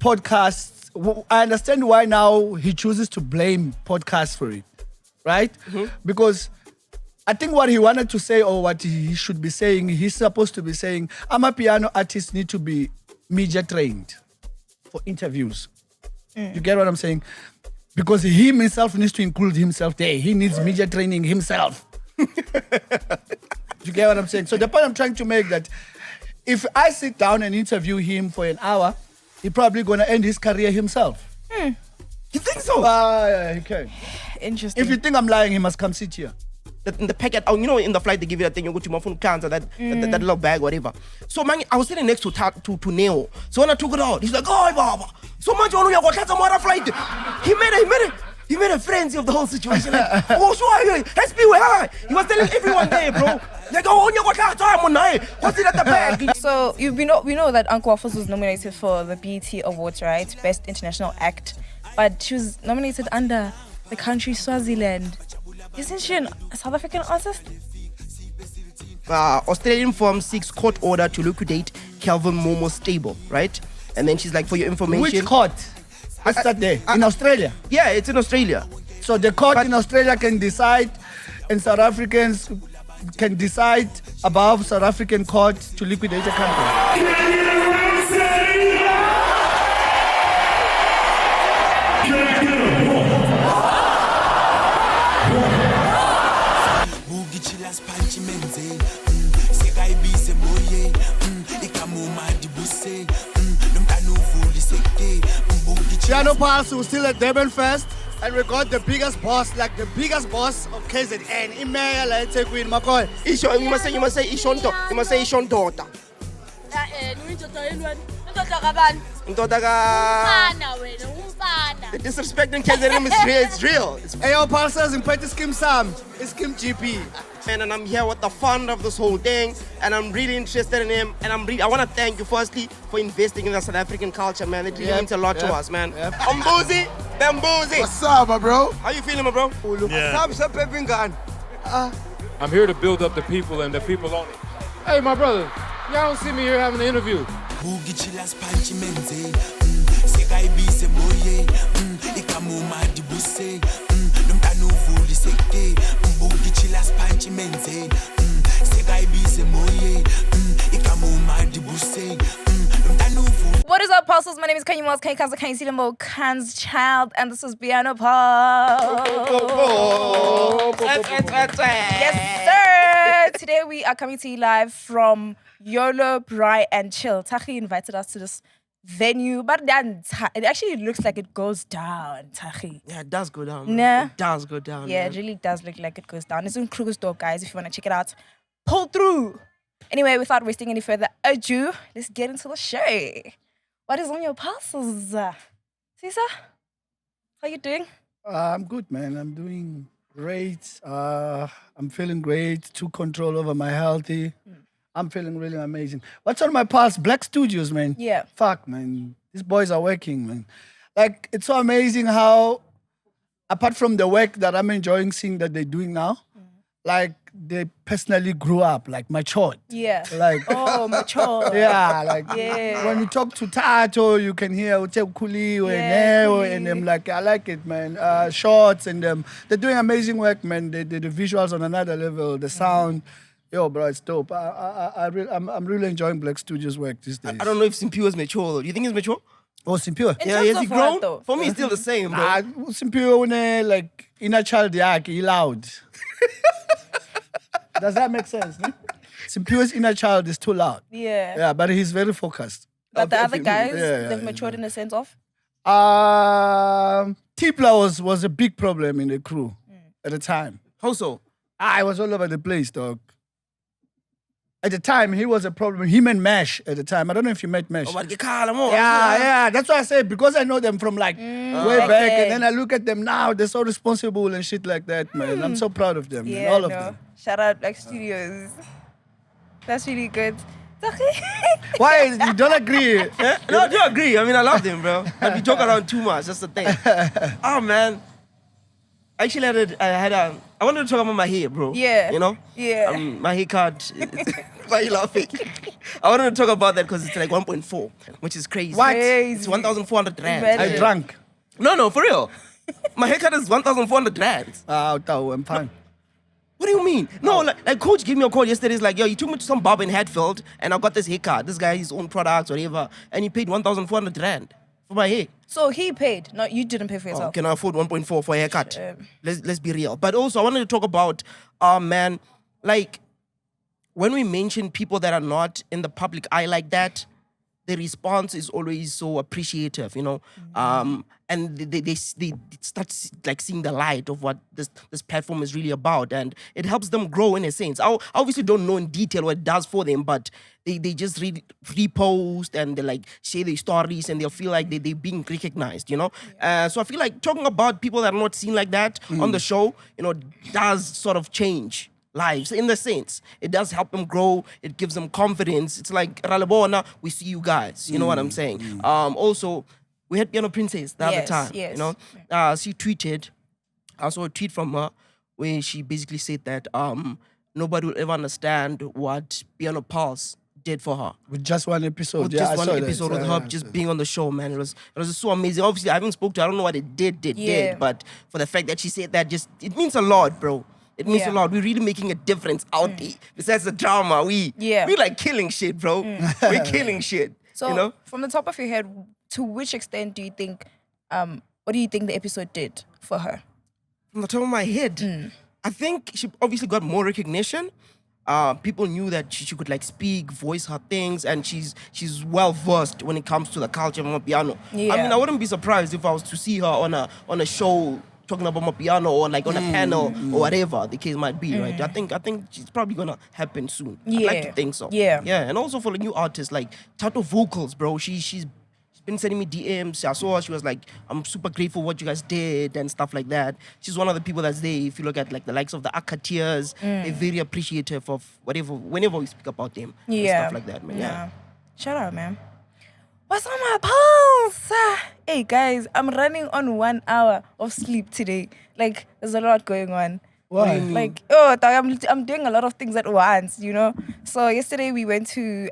podcasts. I understand why now he chooses to blame podcasts for it, right? Because I think what he wanted to say or what he should be saying, he's supposed to be saying, Amapiano artists need to be media trained for interviews. You get what I'm saying? Because he himself needs to include himself there. He needs media training himself. You get what I'm saying? So the point I'm trying to make that if I sit down and interview him for an hour, he's probably going to end his career himself. You think so? Yeah, he can. Interesting. If you think I'm lying, he must come sit here. In the packet, you know, in the flight they give you that thing, you go to my phone cans or that little bag, whatever. So man, I was sitting next to Neo. So when I took it out, he's like, "Oh, Baba, so much on your flight." He made a frenzy of the whole situation. Like, oh, sure, let's be where he was telling everyone there, bro. Like, oh, you got time on night. What's it at the back? So we know that Uncle Waffles was nominated for the BET Awards, right? Best International Act, but she was nominated under the country Swaziland. Isn't she a South African artist? Australian firm seeks court order to liquidate Kelvin Momo stable, right? And then she's like, for your information. Which court? What's that there? In Australia? Yeah, it's in Australia. So the court in Australia can decide, and South Africans can decide above South African court to liquidate a country. Piano Pulse was still at Durban Fest, and we got the biggest boss, like the biggest boss of KZN. Email, take with MacG. You must say Ishonto. You must say Ishonto. The disrespect in KZN is real. It's real. Ayo Pulses in Petty Skim Sam. It's Kim GP. And I'm here with the founder of this whole thing, and I'm really interested in him. And I want to thank you firstly for investing in the South African culture, man. It really means a lot to us, man. Bambuzi. What's up, my bro? How you feeling, my bro? Yeah. I'm here to build up the people and the people on it. Hey, my brother, y'all don't see me here having an interview. What is up, Pulses? My name is Kanye Moss, Kan's child, and this is Piano Pulse. Yes, sir. Today we are coming to you live from YOLO, Bry, and Chill. Tachi invited us to this venue, but then it actually looks like it goes down, Tachi. Yeah, it does go down. Nah. It does go down. Yeah, man. it really does look like it goes down. It's in Krugersdorp, guys, if you want to check it out. Pull through. Anyway, without wasting any further ado, let's get into the show. What is on your pulses? Caesar, how you doing? I'm good, man. I'm doing great. I'm feeling great. Took control over my healthy. I'm feeling really amazing. What's on my pulse? Black Studios, man. Yeah. Fuck, man. These boys are working, man. Like, it's so amazing how, apart from the work that I'm enjoying seeing that they're doing now, like, they personally grew up, like, matured. Yeah. Like, oh, mature. yeah, like, Yeah. when you talk to Tato, you can hear Kuli and them, like, I like it, man. Shorts and them. They're doing amazing work, man. The visuals on another level, the sound. Yo, bro, it's dope. I'm really enjoying Black Studios' work these days. I don't know if Simpiwa is mature though. Do you think he's mature? Oh, Simpiwa? In Yeah, terms has he of grown? what, though? For me, it's still the same, bro. Simpiwa, like, inner child, he loud. Does that make sense? No? Simpiwa's inner child is too loud. Yeah. Yeah, but he's very focused. But the other guys, Yeah, they've matured in the sense of? Tipla was a big problem in the crew at the time. How so? I was all over the place, dog. At the time, he was a problem. Him and Mesh at the time. I don't know if you met Mesh. Oh, but get calm, on. Yeah. That's why I say, because I know them from like way back, okay. and then I look at them now, they're so responsible and shit like that, man. I'm so proud of them, man. All of them. Shout out Black Studios. That's really good. Why? You don't agree? No, I do agree. I mean, I love him, bro. But we joke around too much. That's the thing. Oh, man. Actually, I wanted to talk about my hair, bro. Yeah. You know? Yeah. My haircut. Why are you laughing? I wanted to talk about that because it's like 1.4, which is crazy. What? It's 1,400 rand. Imagine. I drank. No, for real. My haircut is 1,400 rand. I'm fine. What do you mean? No, like coach gave me a call yesterday. He's like, yo, you took me to some barber in Hatfield and I got this haircut. This guy, his own products, whatever. And he paid 1,400 rand for my hair. So he paid. No, you didn't pay for yourself. Can I afford 1.4 for a haircut? Let's be real. But also, I wanted to talk about, man, like, when we mention people that are not in the public eye like that, the response is always so appreciative, you know? And they start like seeing the light of what this platform is really about, and it helps them grow in a sense. I obviously don't know in detail what it does for them, but they just repost and they like share their stories and they'll feel like they're being recognized, you know? So I feel like talking about people that are not seen like that on the show, you know, does sort of change lives in the sense. It does help them grow. It gives them confidence. It's like, Ralabona, we see you guys. You know what I'm saying? Also, we had Piano Princess the other time. Yes. You know, she tweeted. I saw a tweet from her where she basically said that nobody will ever understand what Piano Pulse did for her. With just one episode. With Yeah, just I one saw that. episode with her just being on the show, man. It was just so amazing. Obviously, I haven't spoke to her. I don't know what it did. But for the fact that she said that, it means a lot, bro. It means a lot. We're really making a difference out there. Besides the drama, we like killing shit, bro. We're killing shit. So, you know? from the top of your head, to which extent do you think, what do you think the episode did for her? From the top of my head, I think she obviously got more recognition. People knew that she could like speak, voice her things, and she's well versed when it comes to the culture of Amapiano. Yeah. I mean, I wouldn't be surprised if I was to see her on a show talking about Amapiano or like on a panel or whatever the case might be, right? I think it's probably gonna happen soon. I'd like to think so. Yeah. And also for the new artists like Tato Vocals, bro. She's been sending me DMs. I saw her. She was like, I'm super grateful what you guys did and stuff like that. She's one of the people that's there. If you look at like the likes of the Akateers, they're very appreciative of whenever we speak about them and stuff like that, man. Yeah. Shout out, man. What's on my pulse? Hey guys, I'm running on 1 hour of sleep today. Like, there's a lot going on. Why? Like, I'm doing a lot of things at once, you know? So yesterday we went to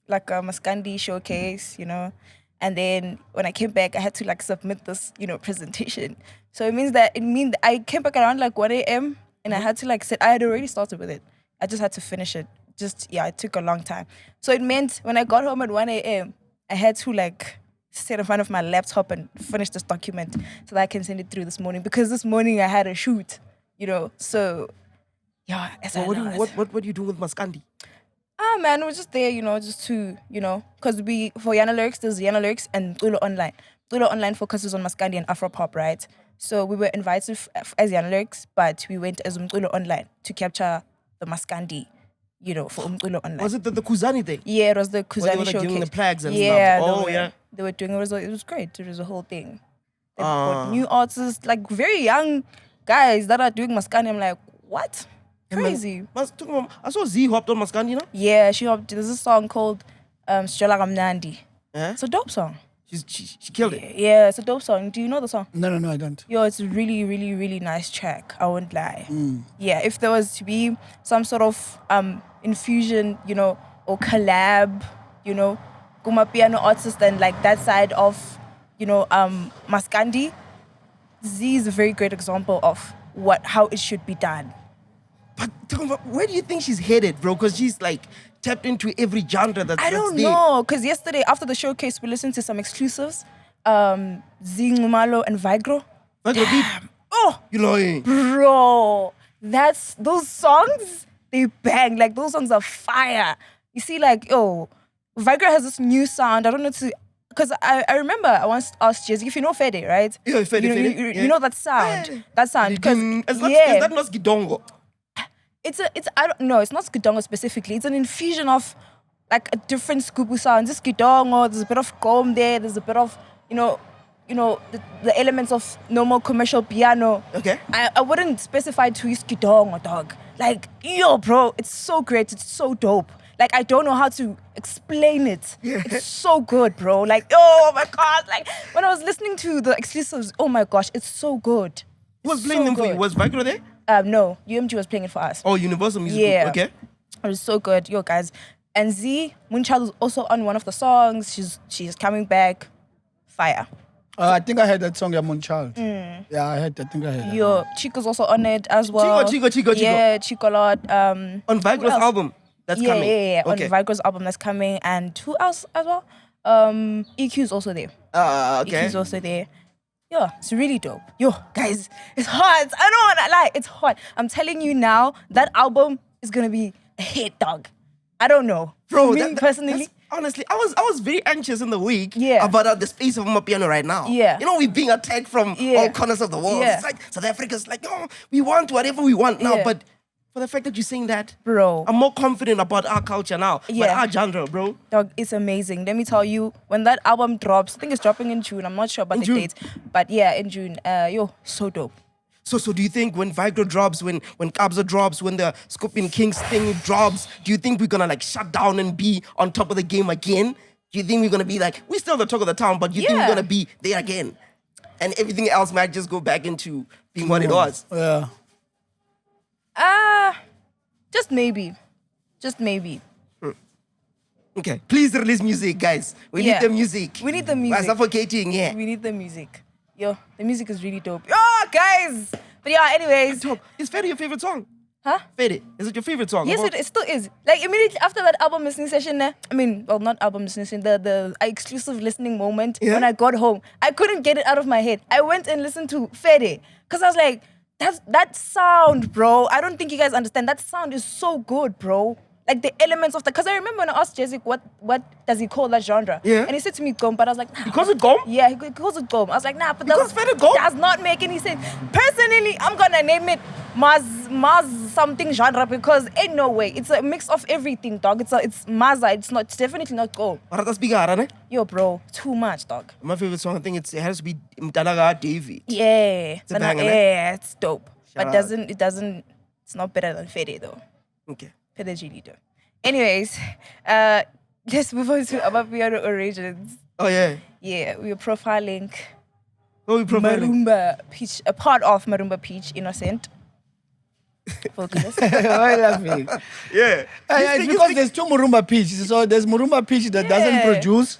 like a Mascandi showcase, you know? And then when I came back, I had to like submit this, you know, presentation. So it means I came back around like 1 a.m. and I had to like I had already started with it. I just had to finish it. It took a long time. So it meant when I got home at 1 a.m., I had to like sit in front of my laptop and finish this document so that I can send it through this morning, because this morning I had a shoot, you know. So yeah, What do you do with Mascandi? Man, we're just there, you know, just to, you know, because for Yana Lyrics, there's Yana Lyrics and Tulo Online. Tulo Online focuses on Mascandi and Afropop, right? So we were invited as Yana Lyrics, but we went as Tulo Online to capture the Mascandi, you know, for Tulo Online. Was it the Kuzani thing? Yeah, it was the Kuzani they were, like, showcase. giving the plaques and yeah, stuff. They were doing it was great. It was a whole thing. They brought new artists, like very young guys that are doing Mascandi. I'm like, what? Crazy. I saw Z hopped on Mascandi, you know? Yeah, she hopped. There's a song called Sjola Kamnandi. Yeah? It's a dope song. She killed it. Yeah, it's a dope song. Do you know the song? No, I don't. Yo, it's a really, really, really nice track. I won't lie. Yeah, if there was to be some sort of infusion, you know, or collab, you know, Amapiano artist and like that side of, you know, Mascandi, Z is a very great example of how it should be done. But where do you think she's headed, bro? Because she's like tapped into every genre that's I don't there. know, because yesterday after the showcase we listened to some exclusives, Z Ngumalo and Vigro. Vigro Deep. Oh, You lying? bro, those songs, they bang. Like, those songs are fire. You see, like, Vigro has this new sound. I don't know because I remember I once asked Jazzy, if you know Fede, right? Yeah, Fede. You know that sound. That sound. Because Is that not Skidongo? I don't know, it's not Skidongo specifically. It's an infusion of like a different Skubu sound. This Skidongo, there's a bit of gom there, there's a bit of, you know, the elements of normal commercial piano. Okay. I wouldn't specify to use Skidongo, dog. Like, yo, bro, it's so great, it's so dope. Like, I don't know how to explain it. Yeah. It's so good, bro. Like, oh my God. Like, when I was listening to the exclusives, oh my gosh, it's so good. Who was playing So them for you? good. Was Vigro there? No, UMG was playing it for us. Oh, Universal Music Yeah. Group. Okay. It was so good, yo guys. And Z Moonchild was also on one of the songs. She's coming back, fire. I think I heard that song, Moonchild. Yeah, I think I heard that. Yo, Chico's also on it as well. Chico. Yeah, Chico a lot. On Vigro's else? album that's coming. Yeah. Okay. On Vigro's album that's coming, and who else as well? EQ's also there. Okay. EQ's also there. Yo, it's really dope. Yo, guys, it's hot. I don't wanna lie, it's hot. I'm telling you now, that album is gonna be a hit, dog. I don't know. Bro, Me personally. honestly, I was very anxious in the week Yeah. about the space of Amapiano right now. Yeah. You know, we're being attacked from Yeah. all corners of the world. Yeah. It's like South Africa's like, oh, we want whatever we want now. Yeah. But for the fact that you're saying that, Bro. I'm more confident about our culture now. But Yeah. our genre, bro. Dog, it's amazing. Let me tell you, when that album drops, I think it's dropping in June. I'm not sure about the June? dates. But yeah, in June. Yo, so dope. So do you think when Vigro drops, when Kabza drops, when the Scorpion Kings thing drops, do you think we're gonna like shut down and be on top of the game again? Do you think we're gonna be like, we're still the talk of the town, but do you think we're Yeah. gonna be there again? And everything else might just go back into being what it was. Yeah. Just maybe. Just maybe. Okay, please release music, guys. We Yeah. need the music. We need the We're music. suffocating, yeah. We need the music. Yo, the music is really dope. Yo, guys! But yeah, anyways. Is Fede your favorite song? Huh? Fede, is it your favorite song? Yes, it still is. Like, immediately after that album listening session, not album listening session, the exclusive listening moment, Yeah. when I got home, I couldn't get it out of my head. I went and listened to Fede. Because I was like, that sound, bro. I don't think you guys understand. That sound is so good, bro. Like the elements of because I remember when I asked Jessic what does he call that genre? Yeah. And he said to me gom, but I was like, nah. He calls it gom? Yeah, he calls it gom. I was like, nah, but Because Fede gom? does not make any sense. Personally, I'm gonna name it Maz something genre because ain't no way. It's a mix of everything, dog. It's Maza. It's definitely not gom. But that's big, ne? Yo, bro, too much, dog. My favorite song, I think it has to be Mtanaga David. Yeah. a banger, ne? Yeah, it's dope. Shout But out. it's not better than Fede though. Okay. Fede really do. Anyways, let's move on to Amapiano origins. Oh, yeah. Yeah, we were profiling What are we profiling? Murumba Pitch, a part of Murumba Pitch, Innocent. Vocalist. Why are you laughing? Yeah. It's because there's two Murumba Pitch. So there's Murumba Pitch that doesn't Yeah. produce,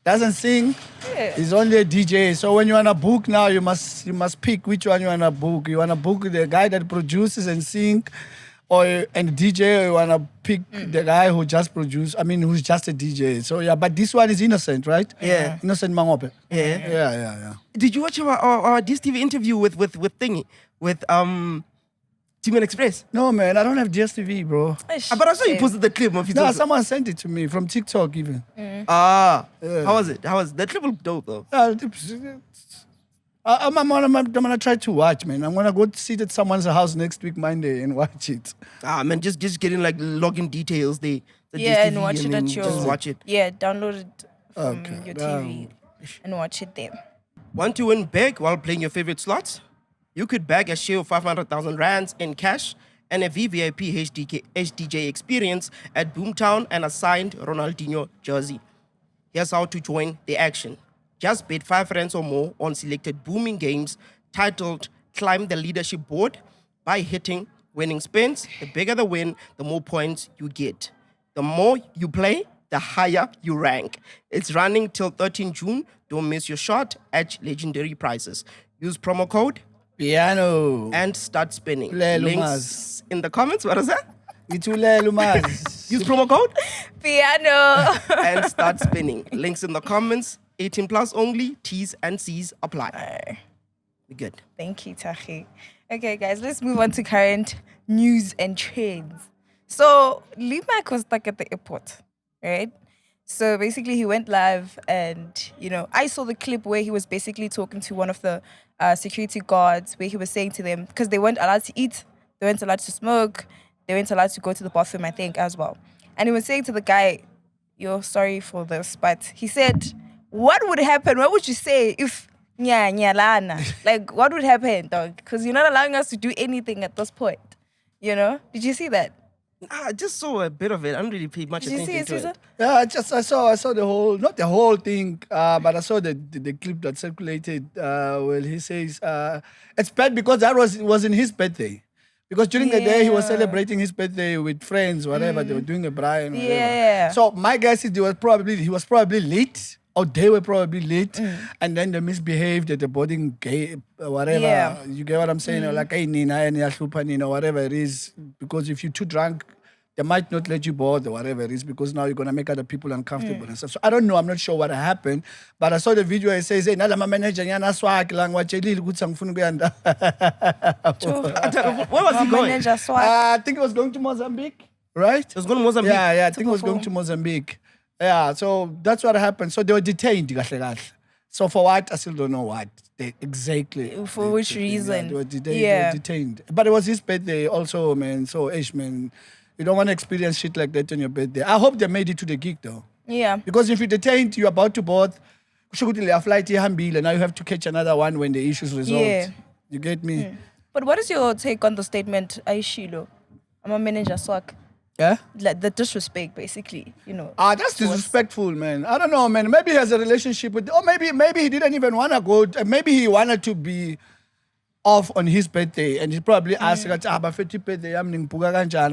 doesn't sing. Yeah. He's only a DJ. So when you wanna book now, you must pick which one you wanna book. You wanna book the guy that produces and sing, and DJ, or you wanna pick the guy who just produce. I mean, who's just a DJ. So yeah, but this one is Innocent, right? Yeah. Innocent Mangope. Yeah. Yeah. Did you watch our DSTV interview with Thingy? With Team Express? No man, I don't have DSTV, bro. But I saw you posted the clip of his No, someone sent it to me from TikTok even. How was it? That clip looked dope though. I'm gonna try to watch, man. I'm gonna go sit at someone's house next week, Monday, and watch it. Man, just getting like login details. The Yeah, DSTV and watch it then at your. just watch it. Yeah, download it from Okay. your TV and watch it there. Want to win big while playing your favorite slots? You could bag a share of 500,000 rands in cash and a VVIP HDJ experience at Boomtown and a signed Ronaldinho jersey. Here's how to join the action. Just bet 5 rands or more on selected booming games titled Climb the Leadership Board by hitting winning spins. The bigger the win, the more points you get. The more you play, the higher you rank. It's running till 13 June. Don't miss your shot at legendary prizes. Use promo code Piano. and start spinning. Lelo Links in the comments. What is that? Itulelo Maz. Use promo code Piano. and start spinning. Links in the comments. 18 plus only. T's and C's apply. We're good. Thank you, Tahi. Okay, guys, let's move on to current news and trends. So, Leemac was stuck at the airport, right? So basically, he went live, and I saw the clip where he was basically talking to one of the security guards, where he was saying to them because they weren't allowed to eat, they weren't allowed to smoke, they weren't allowed to go to the bathroom, I think, as well. And he was saying to the guy, "You're sorry for this," but he said, "What would happen? What would you say if lana? Like, what would happen, dog? Because you're not allowing us to do anything at this point. Did you see that?" I just saw a bit of it. I didn't really pay much Did you see attention it, to Caesar? it. Yeah, I saw the whole, not the whole thing, but I saw the clip that circulated where he says it's bad because that wasn't his birthday. Because during the day he was Yeah. celebrating his birthday with friends, whatever they were doing a braai and whatever. Yeah. So my guess is he was probably late, or they were probably late, and then they misbehaved at the boarding gate, whatever. Yeah. You get what I'm saying? Or like, hey, Nina, and Yahlupa, Nina, whatever it is. Because if you're too drunk, they might not let you board or whatever it is, because now you're going to make other people uncomfortable and stuff. So I don't know. I'm not sure what happened. But I saw the video. It says, hey, nala manager yana swag lang wachelile ukuthi angifuni ukuyanda. Where was he going? Manager swag. I think it was going to Mozambique, right? He was going to Mozambique. Yeah, I think it was going to Mozambique. Yeah, so that's what happened. So they were detained. Kahle kahle. So for what? I still don't know what exactly. For which reason? They were detained. Yeah. They were detained. But it was his birthday also, man. So, man, you don't want to experience shit like that on your birthday. I hope they made it to the gig, though. Yeah. Because if you're detained, you're about to board. Your flight ihambile. Now you have to catch another one when the issue's resolved. Yeah. You get me? But what is your take on the statement, Aishilo? I'm a manager swag. Yeah? Like the disrespect, basically, you know. That's disrespectful, man. I don't know, man. Maybe he has a relationship with, or maybe he didn't even want to go. Maybe he wanted to be off on his birthday, and he probably asked, birthday,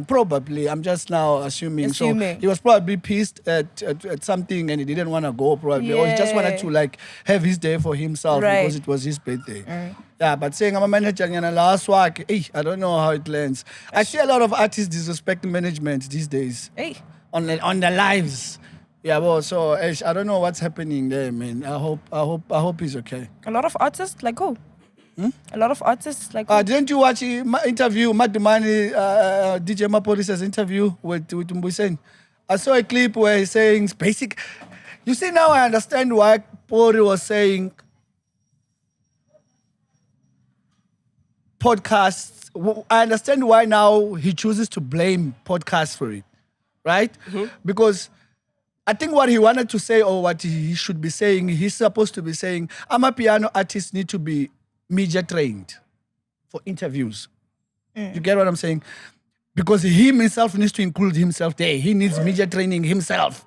probably. I'm just now assuming. So he was probably pissed at something, and he didn't want to go, probably, or he just wanted to like have his day for himself because it was his birthday. Yeah, but saying I'm a manager and a last work, I don't know how it lands. I see a lot of artists disrespecting management these days. Hey. On their lives. Yeah, well, so I don't know what's happening there, man. I hope he's okay. A lot of artists, like who? A lot of artists, like who? Didn't you watch my interview, Madumani, DJ Maporisa's interview with Mbuyiseni? I saw a clip where he's saying basic. You see, now I understand why Pori was saying podcasts. I understand why now he chooses to blame podcasts for it, right? Because I think what he wanted to say, or what he should be saying, he's supposed to be saying, Amapiano artists need to be media trained for interviews. You get what I'm saying? Because he himself needs to include himself there. He needs media training himself.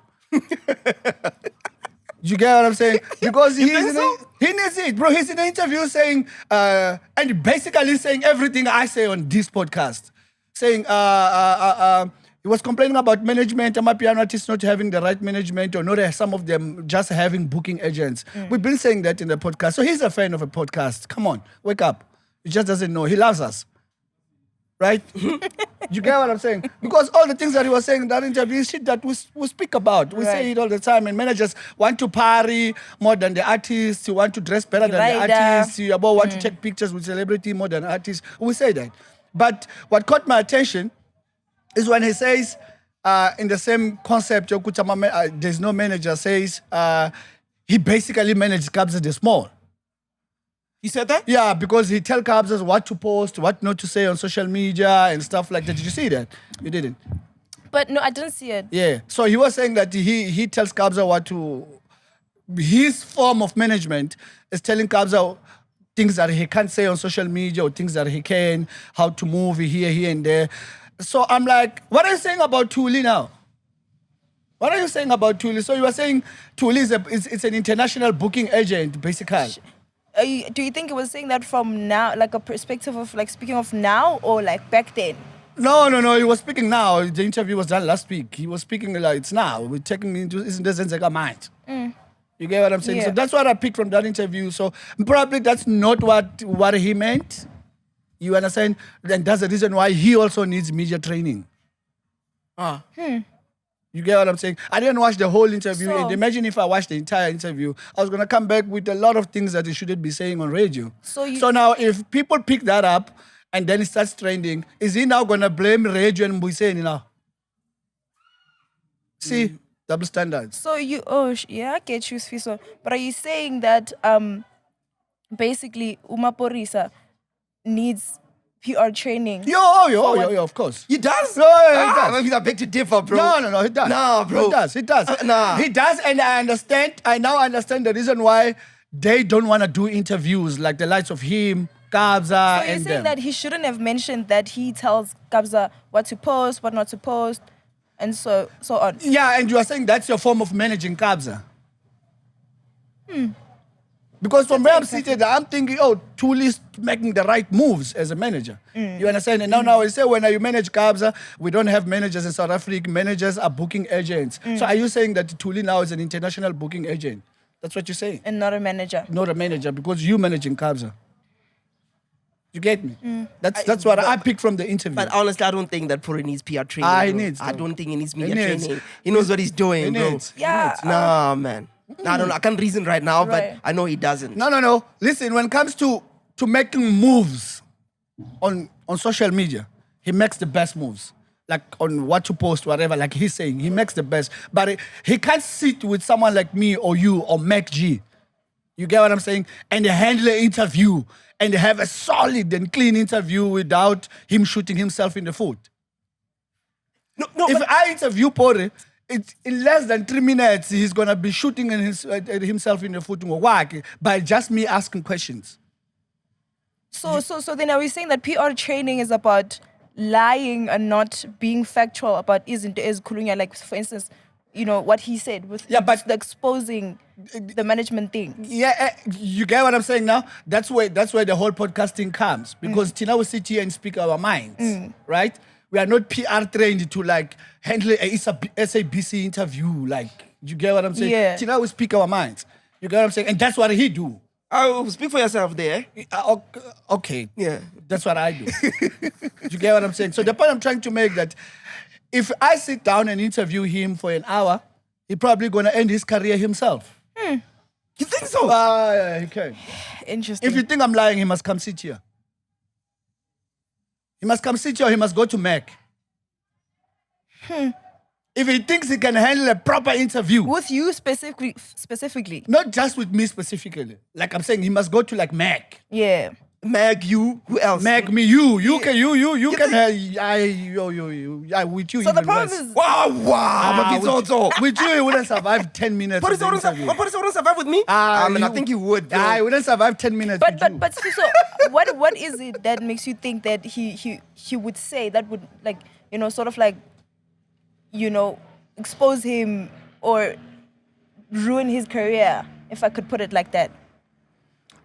You get what I'm saying? Because he needs it, bro. He's in an interview saying, and basically saying everything I say on this podcast. Saying, he was complaining about management, Amapiano artists not having the right management, or not some of them just having booking agents. We've been saying that in the podcast. So he's a fan of a podcast. Come on, wake up. He just doesn't know. He loves us. Right? You get what I'm saying? Because all the things that he was saying in that interview is shit that we speak about. We say it all the time. And managers want to party more than the artists. You want to dress better than the artists. You want to take pictures with celebrity more than artists. We say that. But what caught my attention is when he says, in the same concept, there's no manager, says he basically managed Kabza the Small. He said that? Yeah, because he tells Kabza what to post, what not to say on social media and stuff like that. Did you see that? You didn't? But no, I didn't see it. Yeah. So he was saying that he tells Kabza what to... His form of management is telling Kabza things that he can't say on social media or things that he can, how to move here and there. So I'm like, what are you saying about Thuli now? What are you saying about Thuli? So you were saying Thuli is an international booking agent, basically. Do you think it was saying that from now, like a perspective of like speaking of now, or like back then? No. He was speaking now. The interview was done last week. He was speaking like it's now. We're taking into isn't mind. You get what I'm saying? Yeah. So that's what I picked from that interview. So probably that's not what he meant. You understand? And that's the reason why he also needs media training. You get what I'm saying? I didn't watch the whole interview. So- And imagine if I watched the entire interview, I was going to come back with a lot of things that he shouldn't be saying on radio. So now if people pick that up and then it starts trending, is he now going to blame radio and Mbuyiseni now? See? Double standards. So I get you, Sfiso. But are you saying that basically Umaporisa needs PR training? Of course. He does? No, he does. Maybe I beg to differ, bro. No, he does. Nah, bro. He does. Nah. He does, and I now understand the reason why they don't want to do interviews like the likes of him, Kabza So you're and saying them. that he shouldn't have mentioned that he tells Kabza what to post, what not to post, and so on. Yeah, and you are saying that's your form of managing Kabza. Because from where I'm seated, I'm thinking, Thuli's making the right moves as a manager. You understand? And now I say, when you manage Kabza, we don't have managers in South Africa. Managers are booking agents. So are you saying that Thuli now is an international booking agent? That's what you're saying? And not a manager. Not a manager, because you managing Kabza. You get me? That's what I picked from the interview. But honestly, I don't think that Puri needs PR training. He bro. needs, I though. don't think he needs media He needs. training. He knows what he's doing, He bro. needs. Yeah. Nah, man. I don't know. I can't reason right now, Right. but I know he doesn't. No. Listen, when it comes to making moves on social media, he makes the best moves. Like on what to post, whatever, like he's saying, he makes the best. But he can't sit with someone like me or you or MacG. You get what I'm saying? And handle an interview and have a solid and clean interview without him shooting himself in the foot. No, If but- I interview Pore, in less than 3 minutes, he's going to be shooting himself in the foot by just me asking questions. So then are we saying that PR training is about lying and not being factual about is Kulunya, like for instance, what he said with but the exposing the management thing. Yeah, you get what I'm saying now? That's where the whole podcasting comes. Because Tina will sit here and speak our minds, right? We are not PR trained to like handle a SABC interview. Like, you get what I'm saying? Yeah. Tina will speak our minds. You get what I'm saying? And that's what he do. Oh, speak for yourself there. Okay. Yeah. That's what I do. You get what I'm saying? So the point I'm trying to make that if I sit down and interview him for an hour, he's probably going to end his career himself. You think so? Yeah, he can. Interesting. If you think I'm lying, he must come sit here. He must come sit here or he must go to Mac. If he thinks he can handle a proper interview, with you specifically. not just with me specifically, like I'm saying, he must go to like Mac. Yeah. Mag, you, who else? Mac me, you can with you. So the even problem worse. is Wow. With you, he wouldn't survive 10 minutes. But of the interview. wouldn't survive with me? I mean, I think you would, bro. He wouldn't survive 10 minutes. with you. But so what is it that makes you think that he would say that would like sort of like expose him or ruin his career, if I could put it like that?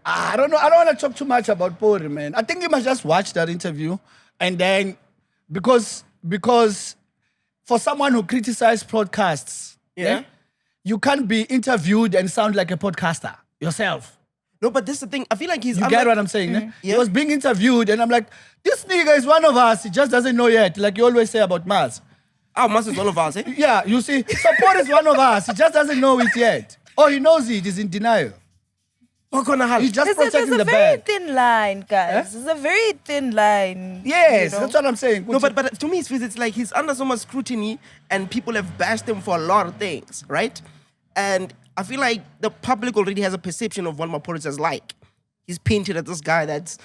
I don't know. I don't want to talk too much about Pori, man. I think you must just watch that interview, and then because for someone who criticizes podcasts, Yeah. you can't be interviewed and sound like a podcaster yourself. No, but this is the thing. I feel like he's... You get what I'm saying? Eh? He Yeah. was being interviewed, and I'm like, this nigga is one of us. He just doesn't know yet, like you always say about Mars. Mas is one of us, eh? Yeah, you see, support is one of us. He just doesn't know it yet. Or he knows it. He's in denial. He's just There's protecting a the very bag. thin line, guys. There's a very thin line. Yes, that's what I'm saying. No, but to me, it's like he's under so much scrutiny and people have bashed him for a lot of things, right? And I feel like the public already has a perception of what Maporis is like. He's painted as this guy that's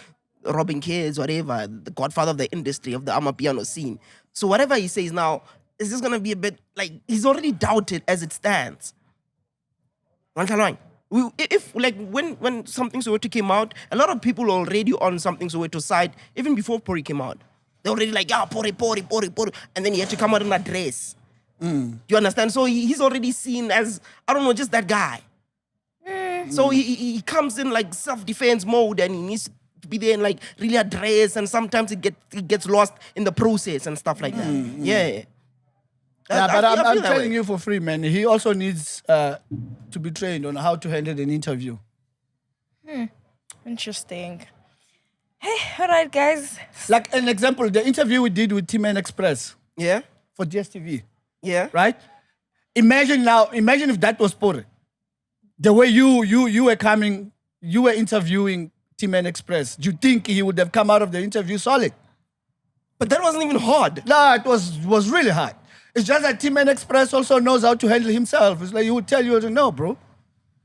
robbing kids, whatever, the godfather of the industry, of the Amapiano scene. So whatever he says now, is this going to be a bit like, he's already doubted as it stands. If when Something Soweto came out, a lot of people were already on Something Soweto side, even before Pori came out. They're already like, Pori. And then he had to come out in a dress. You understand? So he's already seen as, I don't know, just that guy. So he comes in like self-defense mode and he needs to be there and like really address, and sometimes it gets lost in the process and stuff like that. Yeah. Yeah, but I feel I'm that telling way. you for free, man. He also needs to be trained on how to handle an interview. Interesting. Hey, all right, guys. Like an example, the interview we did with T-Man Express Yeah. for DSTV, Yeah. right? Imagine if that was Pore. The way you were coming, you were interviewing T-Man Express. Do you think he would have come out of the interview solid? But that wasn't even hard. No, it was really hard. It's just that T-Man Express also knows how to handle himself. It's like he would tell you, no, bro.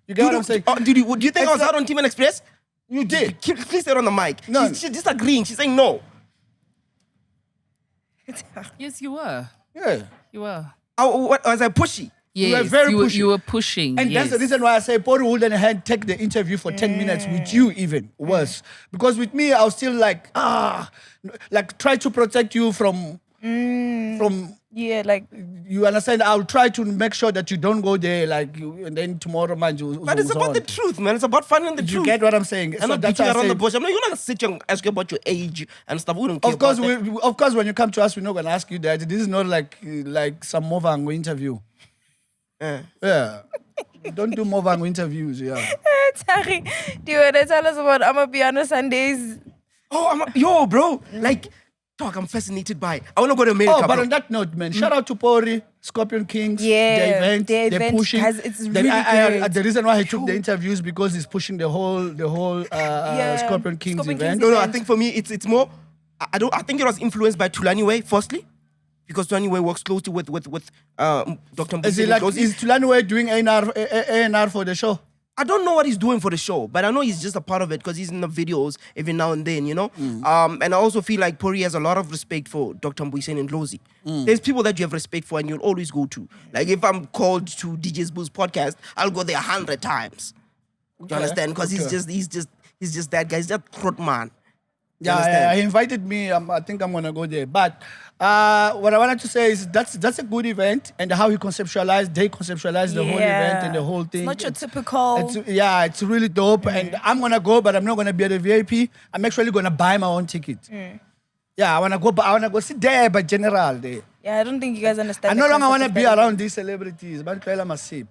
You get what I'm saying? Do you think I was out on Team Express? You did. Please say it on the mic. No. She's disagreeing. She's saying no. Yes, you were. Yeah. You were. Was I pushy? You were Yes, very pushy. you were pushing. And yes. that's the reason why I say Pori wouldn't have take the interview for 10 minutes with you even worse. Because with me, I was still like try to protect you from Yeah, like you understand? I'll try to make sure that you don't go there and then tomorrow, man, you. But it's about the truth, man. It's about finding the You truth. get what I'm saying? I'm not that's beating why I around the say- bush. I'm not going to sit here and ask you about your age and stuff. We don't care Of course, about that. of course, when you come to us, we're not gonna ask you that. This is not like some Movango interview. Yeah. Don't do Movango interviews, yeah. Tari, do you want to tell us about Amapiano Sundays? Oh, yo, bro. Like, talk, I'm fascinated by it. I want to go to America, Oh, but bro. on that note, man, shout out to Pori, Scorpion Kings, Yeah, the event, the they're event, pushing. guys, it's really great. The reason why he took the interviews because he's pushing the whole Scorpion Kings Scorpion event. Kings No, I think for me, it's more. I think it was influenced by Tulani Way, firstly, because Tulani Way works closely with Dr. Is he Mbisi like Ngozi. is Tulani doing A&R for the show? I don't know what he's doing for the show, but I know he's just a part of it because he's in the videos every now and then, you know? And I also feel like Pori has a lot of respect for Dr. Mbisi Ngozi. There's people that you have respect for and you'll always go to. Like if I'm called to DJ's Boo's podcast, I'll go there 100 times. Do you understand? Because he's just that guy. He's that throat man. You understand? He invited me. I think I'm gonna go there. But what I wanted to say is that's a good event, and how they conceptualized the whole event and the whole thing. It's not your typical. It's really dope, and I'm gonna go, but I'm not gonna be at the VIP. I'm actually gonna buy my own ticket. Yeah, I wanna go sit there, but general there. Yeah, I don't think you guys understand. I no longer wanna be around these celebrities, but I'm a sip.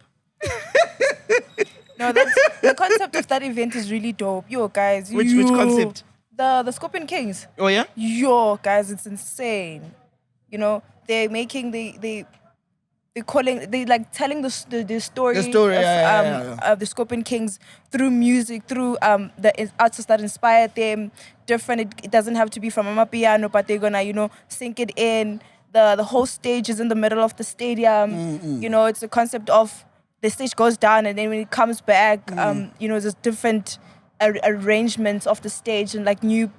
No, the concept of that event is really dope. Yo, guys. Which concept? The Scorpion Kings. Oh, yeah? Yo, guys, it's insane. You know, they're making they're telling the story. The story, of the Scorpion Kings through music, through the artists that inspired them. Different. It doesn't have to be from Amapiano, but they're gonna sink it in. The whole stage is in the middle of the stadium. You know, it's a concept of the stage goes down and then when it comes back, there's different arrangements of the stage and like new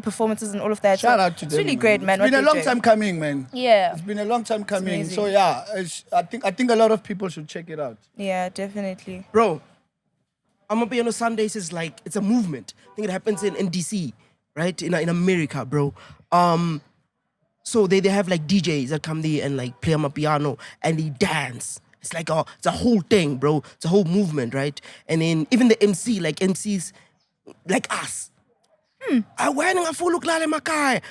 performances and all of that. Shout out to it's them. It's really great, man. It's been a long time coming, man. Yeah. It's been a long time coming. amazing. So yeah, I think a lot of people should check it out. Yeah, definitely. Bro, Amapiano Sundays is like, it's a movement. I think it happens in DC, right? In America, bro. So they have like DJs that come there and like play Amapiano and they dance. It's like it's a whole thing, bro. It's a whole movement, right? And then even the MC, like MCs like us. I wearing a full look like Makai.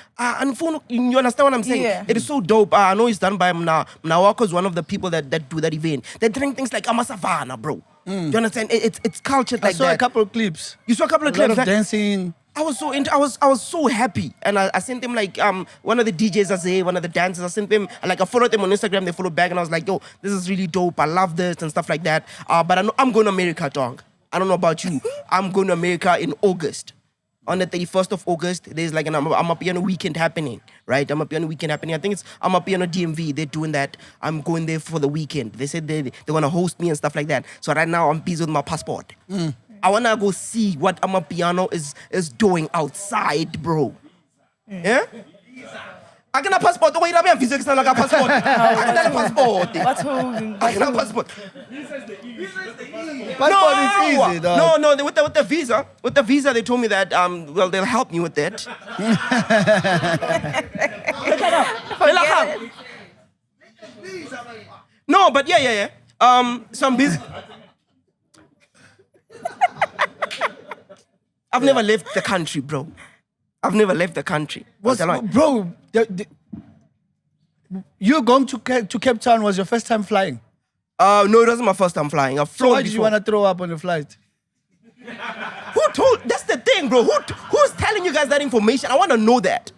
You understand what I'm saying? Yeah. It is so dope. I know it's done by Mnawako is one of the people that do that event. They drink things like Amasavana, bro. Do you understand? It's cultured like I saw that. a couple of clips. You saw a couple of A lot clips. of dancing. I was so happy, and I sent them like one of the DJs I say, one of the dancers. I sent them like I followed them on Instagram. They followed back, and I was like, yo, this is really dope. I love this and stuff like that. But I know I'm going to America, dog. I don't know about you. I'm going to America in August. On the 31st of August, there's like an Amapiano weekend happening, right? Amapiano weekend happening. I think it's Amapiano DMV. They're doing that. I'm going there for the weekend. They said they're going to host me and stuff like that. So right now, I'm busy with my passport. I want to go see what Amapiano is doing outside, bro. Yeah? I can have passport. Wait, I have visa. I can passport. I can have passport. What's holding? I can have passport. Passport is easy, dog. No. With the visa. With the visa, they told me that they'll help me with that. No, but yeah. So I'm busy. I've never left the country, bro. I've never left the country. Bro, you going to Cape Town was your first time flying. No, it wasn't my first time flying. I've So flown why did you before. want to throw up on the flight? Who told? That's the thing, bro. Who's telling you guys that information? I want to know that.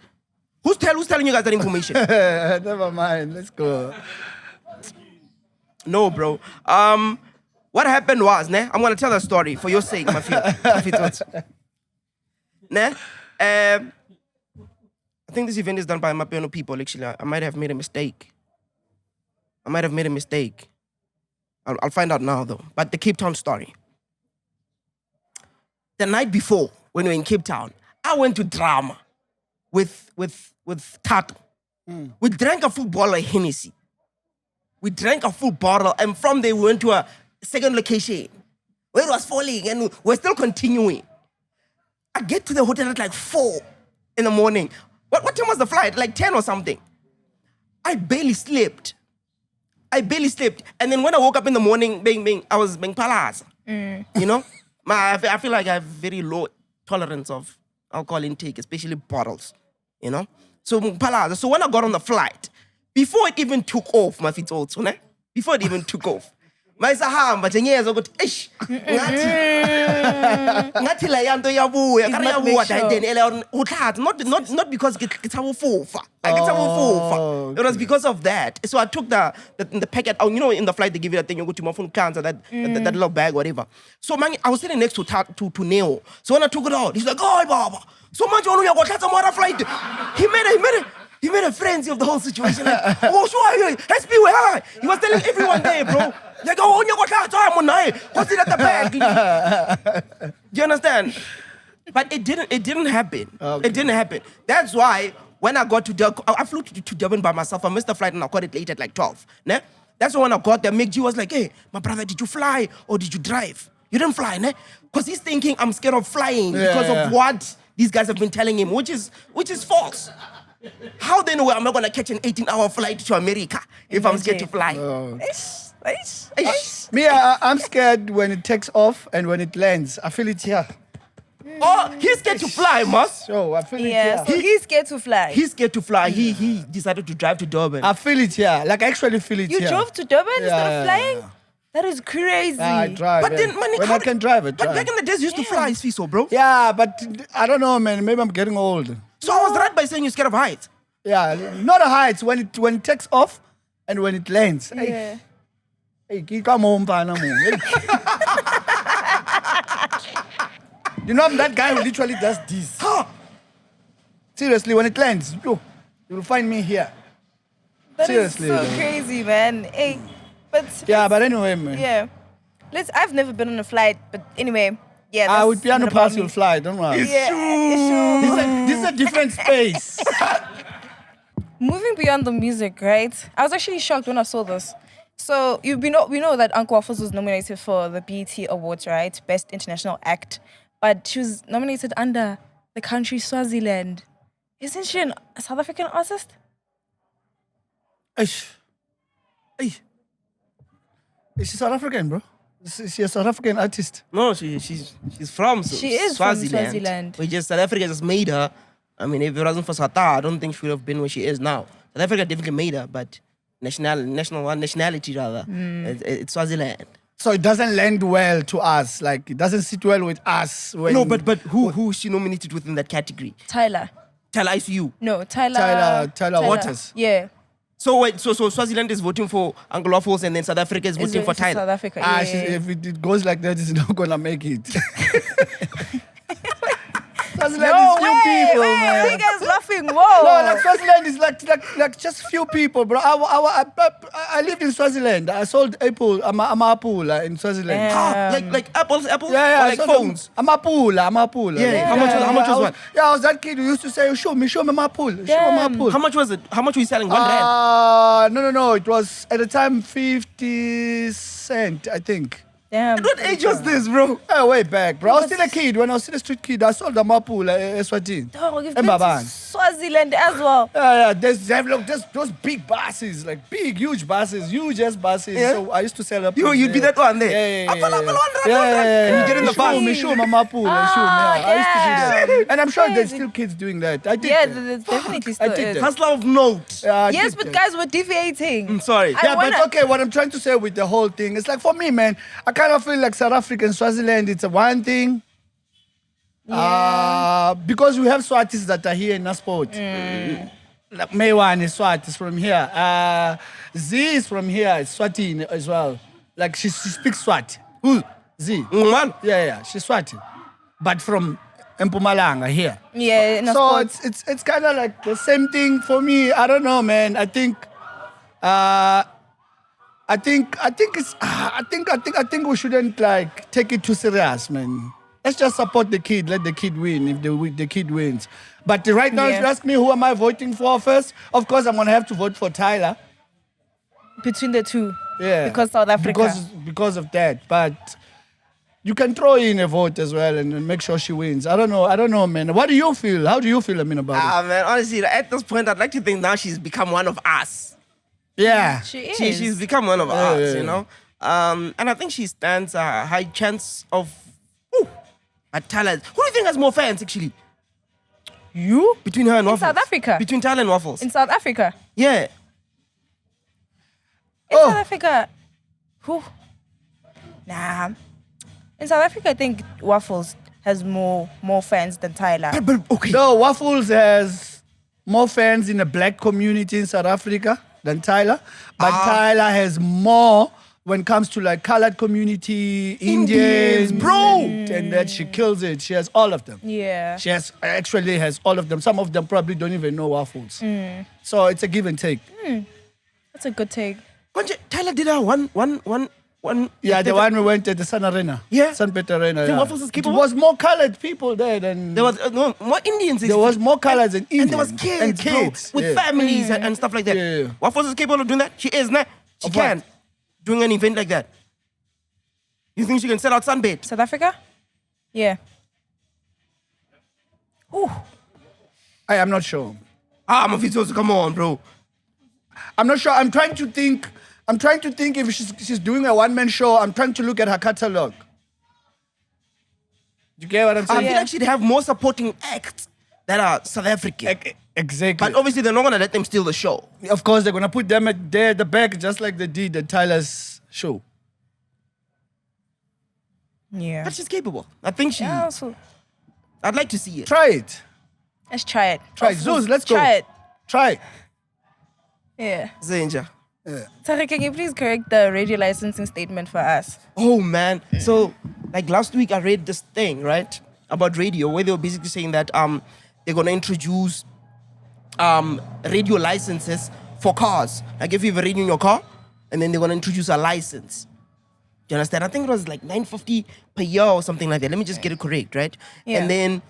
Who's telling you guys that information? Never mind. Let's go. No, bro. What happened was, I'm gonna tell a story for your sake, my friend. I think this event is done by Amapiano people. Actually, I might have made a mistake. I'll find out now, though. But the Cape Town story. The night before, when we were in Cape Town, I went to drama with Tato. We drank a full bottle of Hennessy. We drank a full bottle, and from there we went to a second location where it was falling, and we're still continuing. I get to the hotel at like 4 in the morning. What time was the flight? Like 10 or something. I barely slept. And then when I woke up in the morning, I was being palace. You know? I feel like I have very low tolerance of alcohol intake, especially bottles. You know? So palace. So when I got on the flight, before it even took off, my feet also, ne? Before it even took off, mayisahamba nje ngiyezwa ukuthi eish ngathi la yanto yabuya kare yabuya then ele uhlathi not because ngithaba ufufa it was because of that. So I took the packet, you know, in the flight they give you that thing ukuthi mafuna ukhansa that little bag whatever. So I was sitting next to Neo. So when I took it out, he's like, "Oh baba, so much wona uyakothatha mara flight." He made a frenzy of the whole situation. Like, oh, sure, let's be high. He was telling everyone there, bro. Like, oh, what's it at the back? Do you understand? But it didn't happen. Okay. It didn't happen. That's why when I got to Durban, I flew to Durban by myself. I missed the flight and I caught it late at like 12. Ne? That's when I got there. MacG was like, "Hey, my brother, did you fly or did you drive? You didn't fly, ne?" Because he's thinking I'm scared of flying because of what these guys have been telling him, which is false. How then am I going to catch an 18-hour flight to America if I'm scared to fly? Me, I'm scared when it takes off and when it lands. I feel it here. Oh, he's scared to fly, Mas. So I feel it here. So he's scared to fly. He's scared to fly. He decided to drive to Durban. I feel it here. Like I actually feel it You here. drove to Durban instead of flying? Yeah. That is crazy. I drive. But then, man, when I can drive it. But back in the days, you used to fly, Fiso, bro. Yeah, but I don't know, man. Maybe I'm getting old. So I was right by saying you're scared of heights. Yeah, not the heights. When it takes off and when it lands. Yeah. Hey, come home, pana. You know, I'm that guy who literally does this. Seriously, when it lands, you'll find me here. Seriously. That is so crazy, man. Hey, but anyway, man. Yeah. I've never been on a flight, but anyway. Yeah, with piano pass you'll fly, don't worry. It's true. This is a different space. Moving beyond the music, right? I was actually shocked when I saw this. So we know that Uncle Waffles was nominated for the BET Awards, right? Best International Act. But she was nominated under the country Swaziland. Isn't she a South African artist? Is she South African, bro? Is she a South African artist? No, she's from Swaziland. We just South Africa just made her. I mean, if it wasn't for Sata, I don't think she would have been where she is now. South Africa definitely made her, but nationality rather. It's Swaziland. So it doesn't land well to us. Like it doesn't sit well with us. No, but who she nominated within that category? Tyla ICU. No, Tyla Waters. Yeah. So wait, so Swaziland is voting for Uncle Waffles and then South Africa is voting for Tyla. South Africa, yeah. If it goes like that, it's not gonna make it. Swaziland is few people, man. You guys laughing? Whoa. No, like Swaziland is like just few people, bro. I lived in Swaziland. I sold Amapiano in Swaziland. Like apples? Yeah, or like phones? Amapiano. Yeah. How much was one? Yeah, I was that kid who used to say, show me Amapiano. How much was it? How much were you selling? 1 rand? No. It was at the time 50 cents, I think. Damn. What age was this, bro? Way back, bro. I was still a kid. When I was still a street kid, I sold the Amapiano Eswatini. Oh, you've been to Swaziland as well. Yeah. There's those big buses, like big, huge buses, huge-ass buses. Yeah. So I used to sell up. You'd be that one there? Yeah. And you get in the bus. Show me Amapiano. I used to do that. And I'm sure there's still kids doing that. I did that. There's definitely still is. Hustler of note. Yes, but guys, we're deviating. I'm sorry. But okay, what I'm trying to say with the whole thing, it's like for me, man, I kind of feel like South Africa and Swaziland, it's a one thing. Yeah. Because we have Swatis that are here in Nasport. Like Maywan is Swat, is from here. Z is from here, it's Swati as well. Like she speaks Swat. Who? Z. Yeah, she's Swati. But from Mpumalanga here. Yeah, so it's kind of like the same thing for me. I don't know, man. I think we shouldn't like take it too serious, man. Let's just support the kid. Let the kid win if the kid wins. But right now, if you ask me who am I voting for first, of course I'm gonna have to vote for Tyla. between the two. Yeah. Because South Africa. Because of that. But you can throw in a vote as well and make sure she wins. I don't know, man. What do you feel? How do you feel, about it? Man, honestly, at this point, I'd like to think now she's become one of us. Yeah. She is. She's become one of us, you know? And I think she stands a high chance of a talent. Who do you think has more fans, actually? You? Between her and Waffles? South Africa. Between Tyla and Waffles? In South Africa. Yeah. In South Africa. Who? Nah. In South Africa, I think Waffles has more fans than Tyla. But okay. No, Waffles has more fans in the black community in South Africa than Tyla. But Tyla has more when it comes to like colored community, Indians, bro. And that she kills it. She has all of them. Yeah. She actually has all of them. Some of them probably don't even know Waffles. So it's a give and take. That's a good take. Tyla did her one. Yeah, the one we went at the Sun Arena. Yeah. Sun Pet Arena. The Yeah. Waffles is capable? There was more colored people there than... There was more Indians. There was more colors than Indians. And there was kids, And kids. bro, with families and stuff like that. Yeah. Waffles is capable of doing that? She is, nah. She Of can. what? Doing an event like that. You think she can sell out Sunbed? South Africa? Yeah. Ooh. I'm not sure. I'm a Vitoso, come on, bro. I'm not sure. I'm trying to think if she's doing a one-man show. I'm trying to look at her catalog. You get what I'm I saying? feel like she'd have more supporting acts that are South African. Exactly. But obviously, they're not going to let them steal the show. Of course, they're going to put them at the back just like they did at Tyler's show. Yeah. But she's capable. I think she... Yeah, also. I'd like to see it. Try it. Let's try it. Try it. Zeus, let's go. Try it. Try it. Yeah. Zenja. Tari, can you please correct the radio licensing statement for us? Oh, man. So, like last week, I read this thing, right? About radio, where they were basically saying that they're going to introduce radio licenses for cars. Like if you have a radio in your car, and then they're going to introduce a license. Do you understand? I think it was like $9.50 per year or something like that. Let me just get it correct, right? Yeah. And then,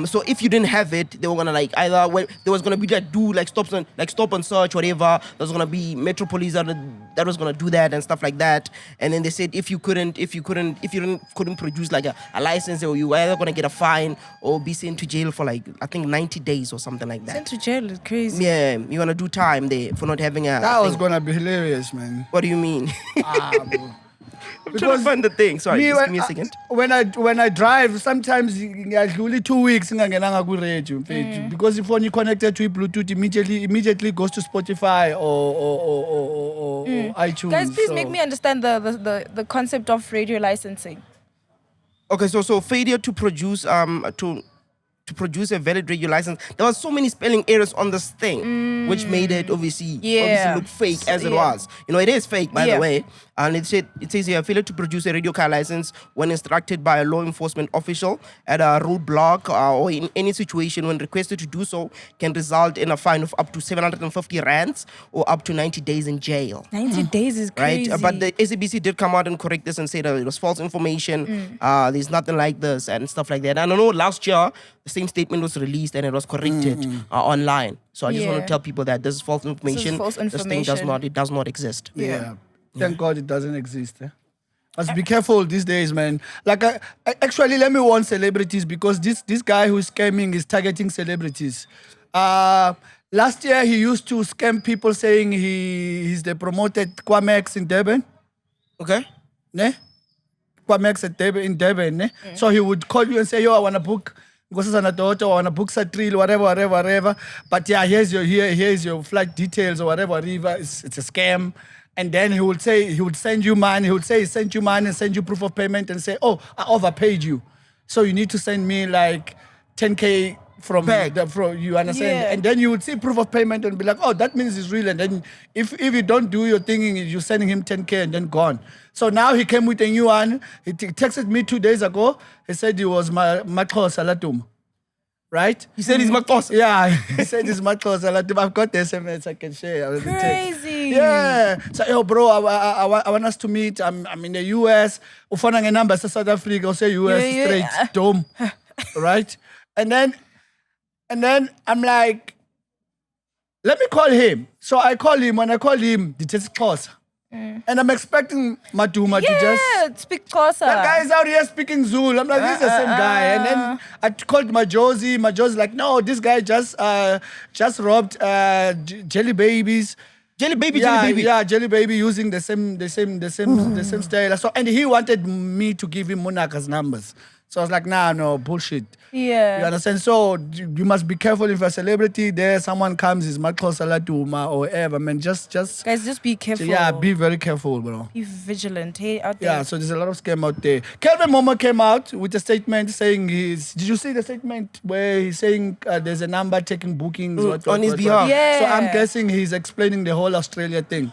so if you didn't have it, they were gonna like either there was gonna be like stop and search, whatever. There was gonna be Metropolis that was gonna do that and stuff like that. And then they said if you couldn't produce like a license, or you were either gonna get a fine or be sent to jail for like I think 90 days or something like that. Sent to jail is crazy. Yeah, you're gonna do time there for not having a. That was thing. gonna be hilarious, man. What do you mean? Bro. I'm trying to find the thing. Sorry, just give me a second. When I drive, sometimes only 2 weeks radio, because if when you connected to Bluetooth, immediately goes to Spotify or iTunes. Guys, please make me understand the concept of radio licensing. Okay, so failure to produce to produce a valid radio license. There was so many spelling errors on this thing, which made it obviously look fake as it was. You know, it is fake, by the way. And it says here, failure to produce a radio car license when instructed by a law enforcement official at a roadblock or in any situation when requested to do so can result in a fine of up to 750 rands or up to 90 days in jail. 90 days is crazy. Right? But the SABC did come out and correct this and say that it was false information. There's nothing like this and stuff like that. And I know last year, the same statement was released and it was corrected online. So I just want to tell people that this is false information. This thing does not exist. Yeah. Thank God it doesn't exist. Must be careful these days, man. Like, actually, let me warn celebrities because this guy who's scamming is targeting celebrities. Last year, he used to scam people saying he's the promoted Kwamex in Durban. Okay. Ne? Kwamex in Durban. Ne? So he would call you and say, yo, I want to book daughter, or on a book Satril, whatever. But yeah, here's your flight details or whatever. It's a scam. And then he would send you money. He would say he sent you money and send you proof of payment and say, oh, I overpaid you. So you need to send me like 10K from you understand? Yeah. And then you would see proof of payment and be like, oh, that means it's real. And then if you don't do your thing, you're sending him 10K and then gone. So now he came with a new one. He texted me 2 days ago. He said he was MacG Salatum. Right? He said he's MacG. Yeah, he said he's MacG Salatum. I've got the SMS I can share. Crazy. Yeah. So, yo, bro, I want us to meet. I'm in the US. Ufana nge number South Africa. I'll say US straight. Dome. Right? And then I'm like, let me call him. So I call him. When I call him, he just calls. And I'm expecting Maduma to just speak closer. That guy is out here speaking Zulu. I'm like, this is the same guy. And then I called Majosi. Majosi's like, no, this guy just robbed Jelly Babies. Jelly Baby. Yeah, Jelly Baby using the same style. So and he wanted me to give him Munaka's numbers. So I was like, nah, no, bullshit. Yeah. You understand? So you must be careful if a celebrity there, someone comes, is Makosala Duma or whatever, man. Just guys, just be careful. Yeah, be very careful, bro. Be vigilant. Hey, out there. Yeah, so there's a lot of scam out there. Kelvin Momo came out with a statement saying did you see the statement where he's saying there's a number taking bookings on his behalf? Yeah. So I'm guessing he's explaining the whole Australia thing.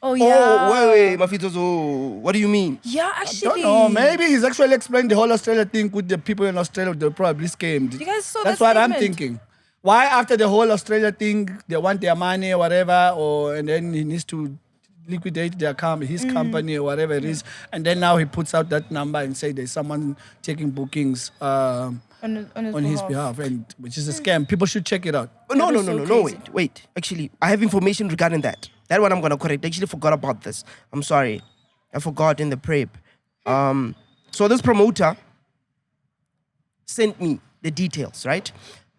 Oh, yeah. Oh, wait, Mafitozo. What do you mean? Yeah, actually. I don't know. Maybe he's actually explained the whole Australia thing with the people in Australia. They're probably scammed. You guys saw That's the what I'm statement? thinking. Why after the whole Australia thing, they want their money or whatever, and then he needs to liquidate their his company or whatever it is, and then now he puts out that number and say there's someone taking bookings on his behalf, and which is a scam. People should check it out. No, wait. Actually, I have information regarding that. That one I'm going to correct. I actually forgot about this. I'm sorry. I forgot in the prep. So this promoter sent me the details, right?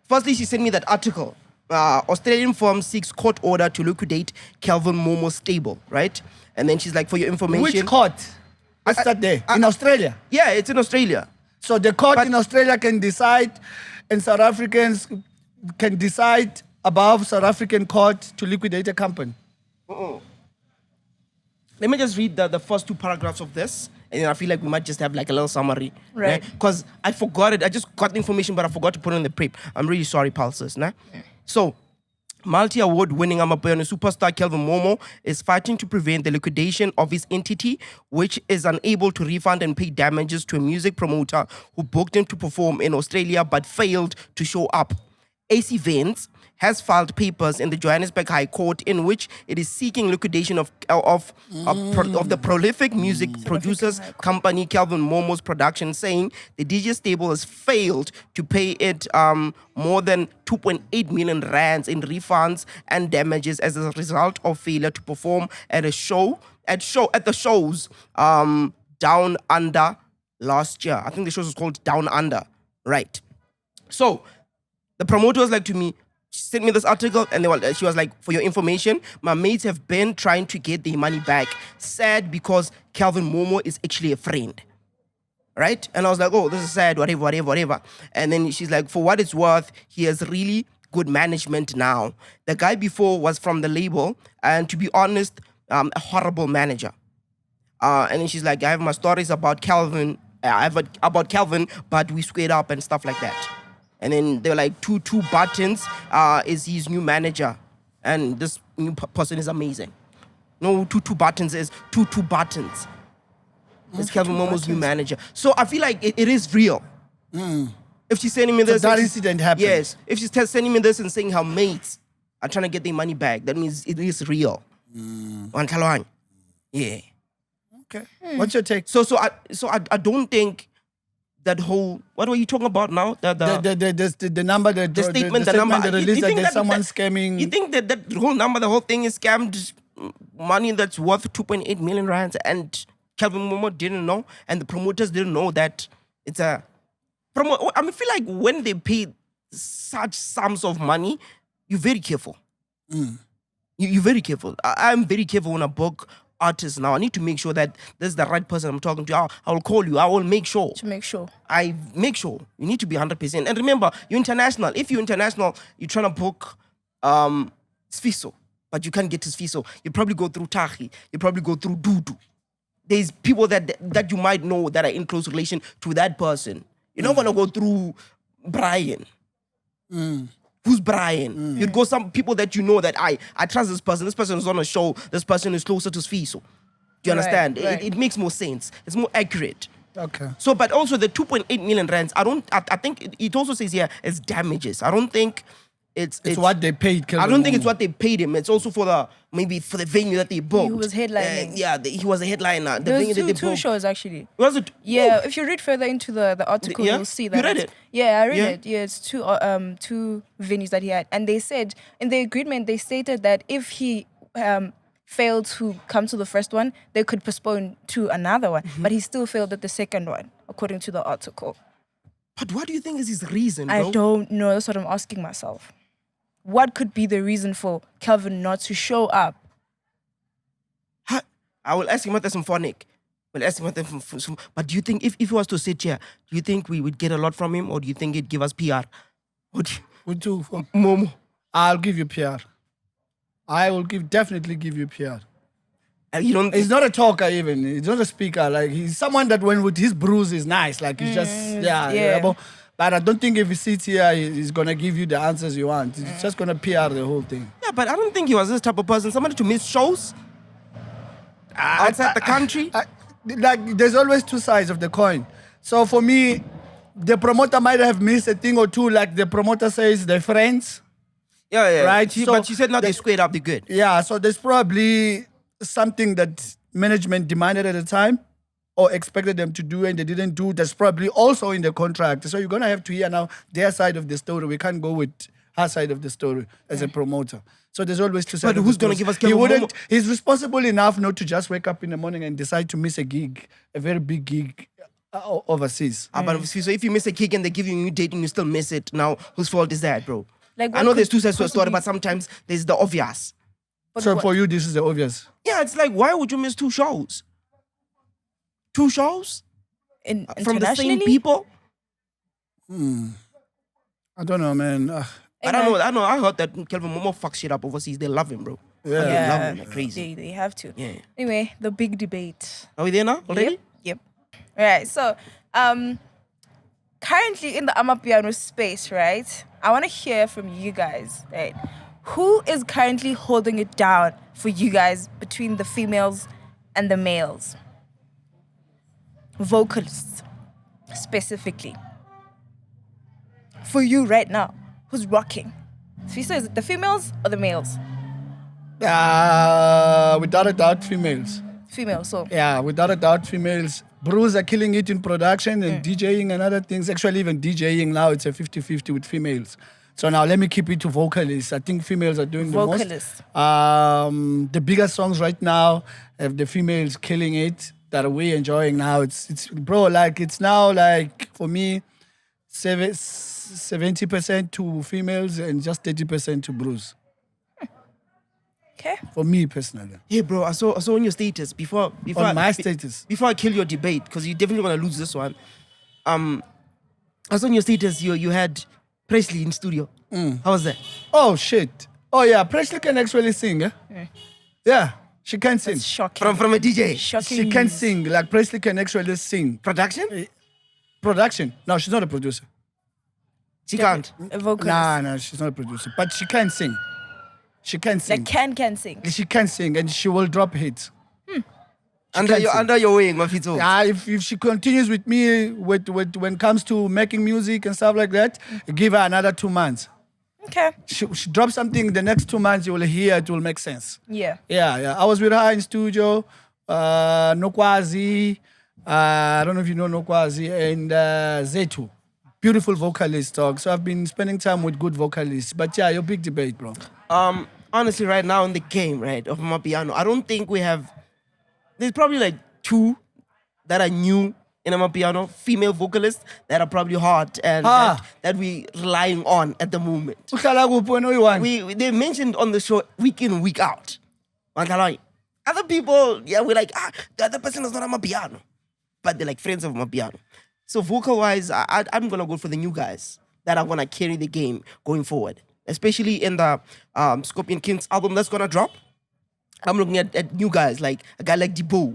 Firstly, she sent me that article. Australian firm seeks court order to liquidate Kelvin Momo's stable, right? And then she's like, for your information... Which court? What's that there? In Australia? Yeah, it's in Australia. So the court in Australia can decide, and South Africans can decide above South African court to liquidate a company. Let me just read the first two paragraphs of this, and then I feel like we might just have like a little summary. Right. Because I forgot it. I just got the information, but I forgot to put it in the prep. I'm really sorry, pulses. Nah? So, multi-award-winning Amapiano superstar Kelvin Momo is fighting to prevent the liquidation of his entity, which is unable to refund and pay damages to a music promoter who booked him to perform in Australia but failed to show up. AC Vance has filed papers in the Johannesburg High Court in which it is seeking liquidation of the prolific music producers company Kelvin Momo's production, saying the DJ stable has failed to pay it more than 2.8 million rands in refunds and damages as a result of failure to perform at the shows Down Under last year. I think the show was called Down Under, right? So the promoter was like to me, she sent me this article, and she was like, for your information, my mates have been trying to get their money back. Sad because Kelvin Momo is actually a friend. Right? And I was like, oh, this is sad, whatever. And then she's like, for what it's worth, he has really good management now. The guy before was from the label, and to be honest, a horrible manager. And then she's like, I have my stories about Kelvin, but we squared up and stuff like that. And then they were like, two buttons is his new manager. And this new person is amazing. No, two buttons is two buttons. It's Kelvin Momo's new manager. So I feel like it is real. If she's sending me this... So that incident happened. Yes. If she's sending me this and saying her mates are trying to get their money back, that means it is real. Yeah. Okay. What's your take? So I don't think that whole, what were you talking about now? The number, the statement, the number. The release that there's someone scamming. You think that whole number, the whole thing is scammed money that's worth 2.8 million rands, and Kelvin Momo didn't know, and the promoters didn't know that it's a promo. I feel like when they pay such sums of money, you're very careful. You're very careful. I'm very careful when I book artists now. I need to make sure that this is the right person I'm talking to. I will call you. I will make sure. To make sure. I make sure. You need to be 100%. And remember, you're international. If you're international, you're trying to book Sfiso, but you can't get to Sfiso. You probably go through Tahi. You probably go through Dudu. There's people that you might know that are in close relation to that person. You're not going to go through Brian. Who's Brian? You'd go some people that you know that I trust this person. This person is on a show. This person is closer to Sfiso. Do you understand? Right. It makes more sense. It's more accurate. Okay. So, but also the 2.8 million rands, I think it also says here it's damages. I don't think It's what they paid Kelvin I don't think Momo. it's what they paid him. It's also for the venue that they booked. He was headlining. He was a headliner. The There venue was that they two booked. shows actually. Was it? Yeah, if you read further into the article, Yeah? you'll see You that. read it's- it? Yeah, I read Yeah? it. Yeah, it's two venues that he had, and they said in the agreement they stated that if he failed to come to the first one, they could postpone to another one. Mm-hmm. But he still failed at the second one, according to the article. But what do you think is his reason, bro? I don't know. That's what I'm asking myself. What could be the reason for Kelvin not to show up? I will ask him what some phonic. We'll ask him what some. But do you think if he was to sit here, do you think we would get a lot from him, or do you think he'd give us PR? Would you? Momo. I'll give you PR. I will definitely give you PR. You don't. He's not a talker even. He's not a speaker. Like he's someone that when with his bruise is nice. Like he's just yeah. But I don't think if he sits here, he's gonna give you the answers you want. He's just gonna PR the whole thing. Yeah, but I don't think he was this type of person. Somebody to miss shows outside the country. Like there's always two sides of the coin. So for me, the promoter might have missed a thing or two. Like the promoter says, they're friends. Yeah. Right, But she said now they squared up. They're good. Yeah. So there's probably something that management demanded at the time or expected them to do and they didn't do. That's probably also in the contract. So you're gonna have to hear now their side of the story. We can't go with her side of the story as a promoter. So there's always two sides. But who's gonna give us Kelvin He wouldn't. Momo? He's responsible enough not to just wake up in the morning and decide to miss a gig, a very big gig overseas. But so if you miss a gig and they give you a new date and you still miss it, now whose fault is that, bro? Like, I what know there's could two sides to a story, possibly- but sometimes there's the obvious. But So what- for you, this is the obvious. Yeah, it's like, why would you miss two shows? Two shows from the same internationally? people? I don't know, man. I don't know. I heard that Kelvin Momo fucks shit up overseas. They love him, bro. Yeah. They love him like crazy. They have to. Yeah. Anyway, the big debate. Are we there now already? Yep. All right. So, currently in the Amapiano space, right? I want to hear from you guys, right? Who is currently holding it down for you guys between the females and the males? Vocalists, specifically. For you right now, who's rocking? Fisa, is it the females or the males? Without a doubt, females. Females, so. Yeah, without a doubt, females. Brews are killing it in production and DJing and other things. Actually, even DJing now, it's a 50-50 with females. So now let me keep it to vocalists. I think females are doing Vocalists. the most. The biggest songs right now have the females killing it that we're enjoying now. It's bro, like it's now like for me, 70% to females and just 30% to brews. Okay. For me personally. Yeah, bro. I saw on your status before On my status. Before I kill your debate, because you're definitely gonna lose this one. I saw on your status you had Presley in studio. How was that? Oh shit. Oh yeah, Presley can actually sing, eh? Yeah, she can sing. It's shocking. From a DJ. Shocking. She can sing. Like Presley can actually sing. Production? Production. No, she's not a producer. She can't. A vocalist. Nah, she's not a producer. But she can sing. She can sing. Like can sing. She can sing and she will drop hits. Under your wing, Mafito. Yeah, if she continues with me when it comes to making music and stuff like that, give her another 2 months. Okay. She drops something the next 2 months, you will hear it will make sense. Yeah. Yeah. I was with her in studio, Nokwazi, I don't know if you know Nokwazi, and Zetu. Beautiful vocalist talk. So I've been spending time with good vocalists. But yeah, your big debate, bro. Honestly, right now in the game, right, of Amapiano, I don't think we have. There's probably like 2 that are new in Amapiano, female vocalists that are probably hot and that we relying on at the moment. They mentioned on the show week in, week out. Other people, yeah, we're like, the other person is not Amapiano. But they're like friends of Amapiano. So vocal-wise, I'm going to go for the new guys that are going to carry the game going forward. Especially in the Scorpion Kings album that's going to drop. I'm looking at new guys, like a guy like Debo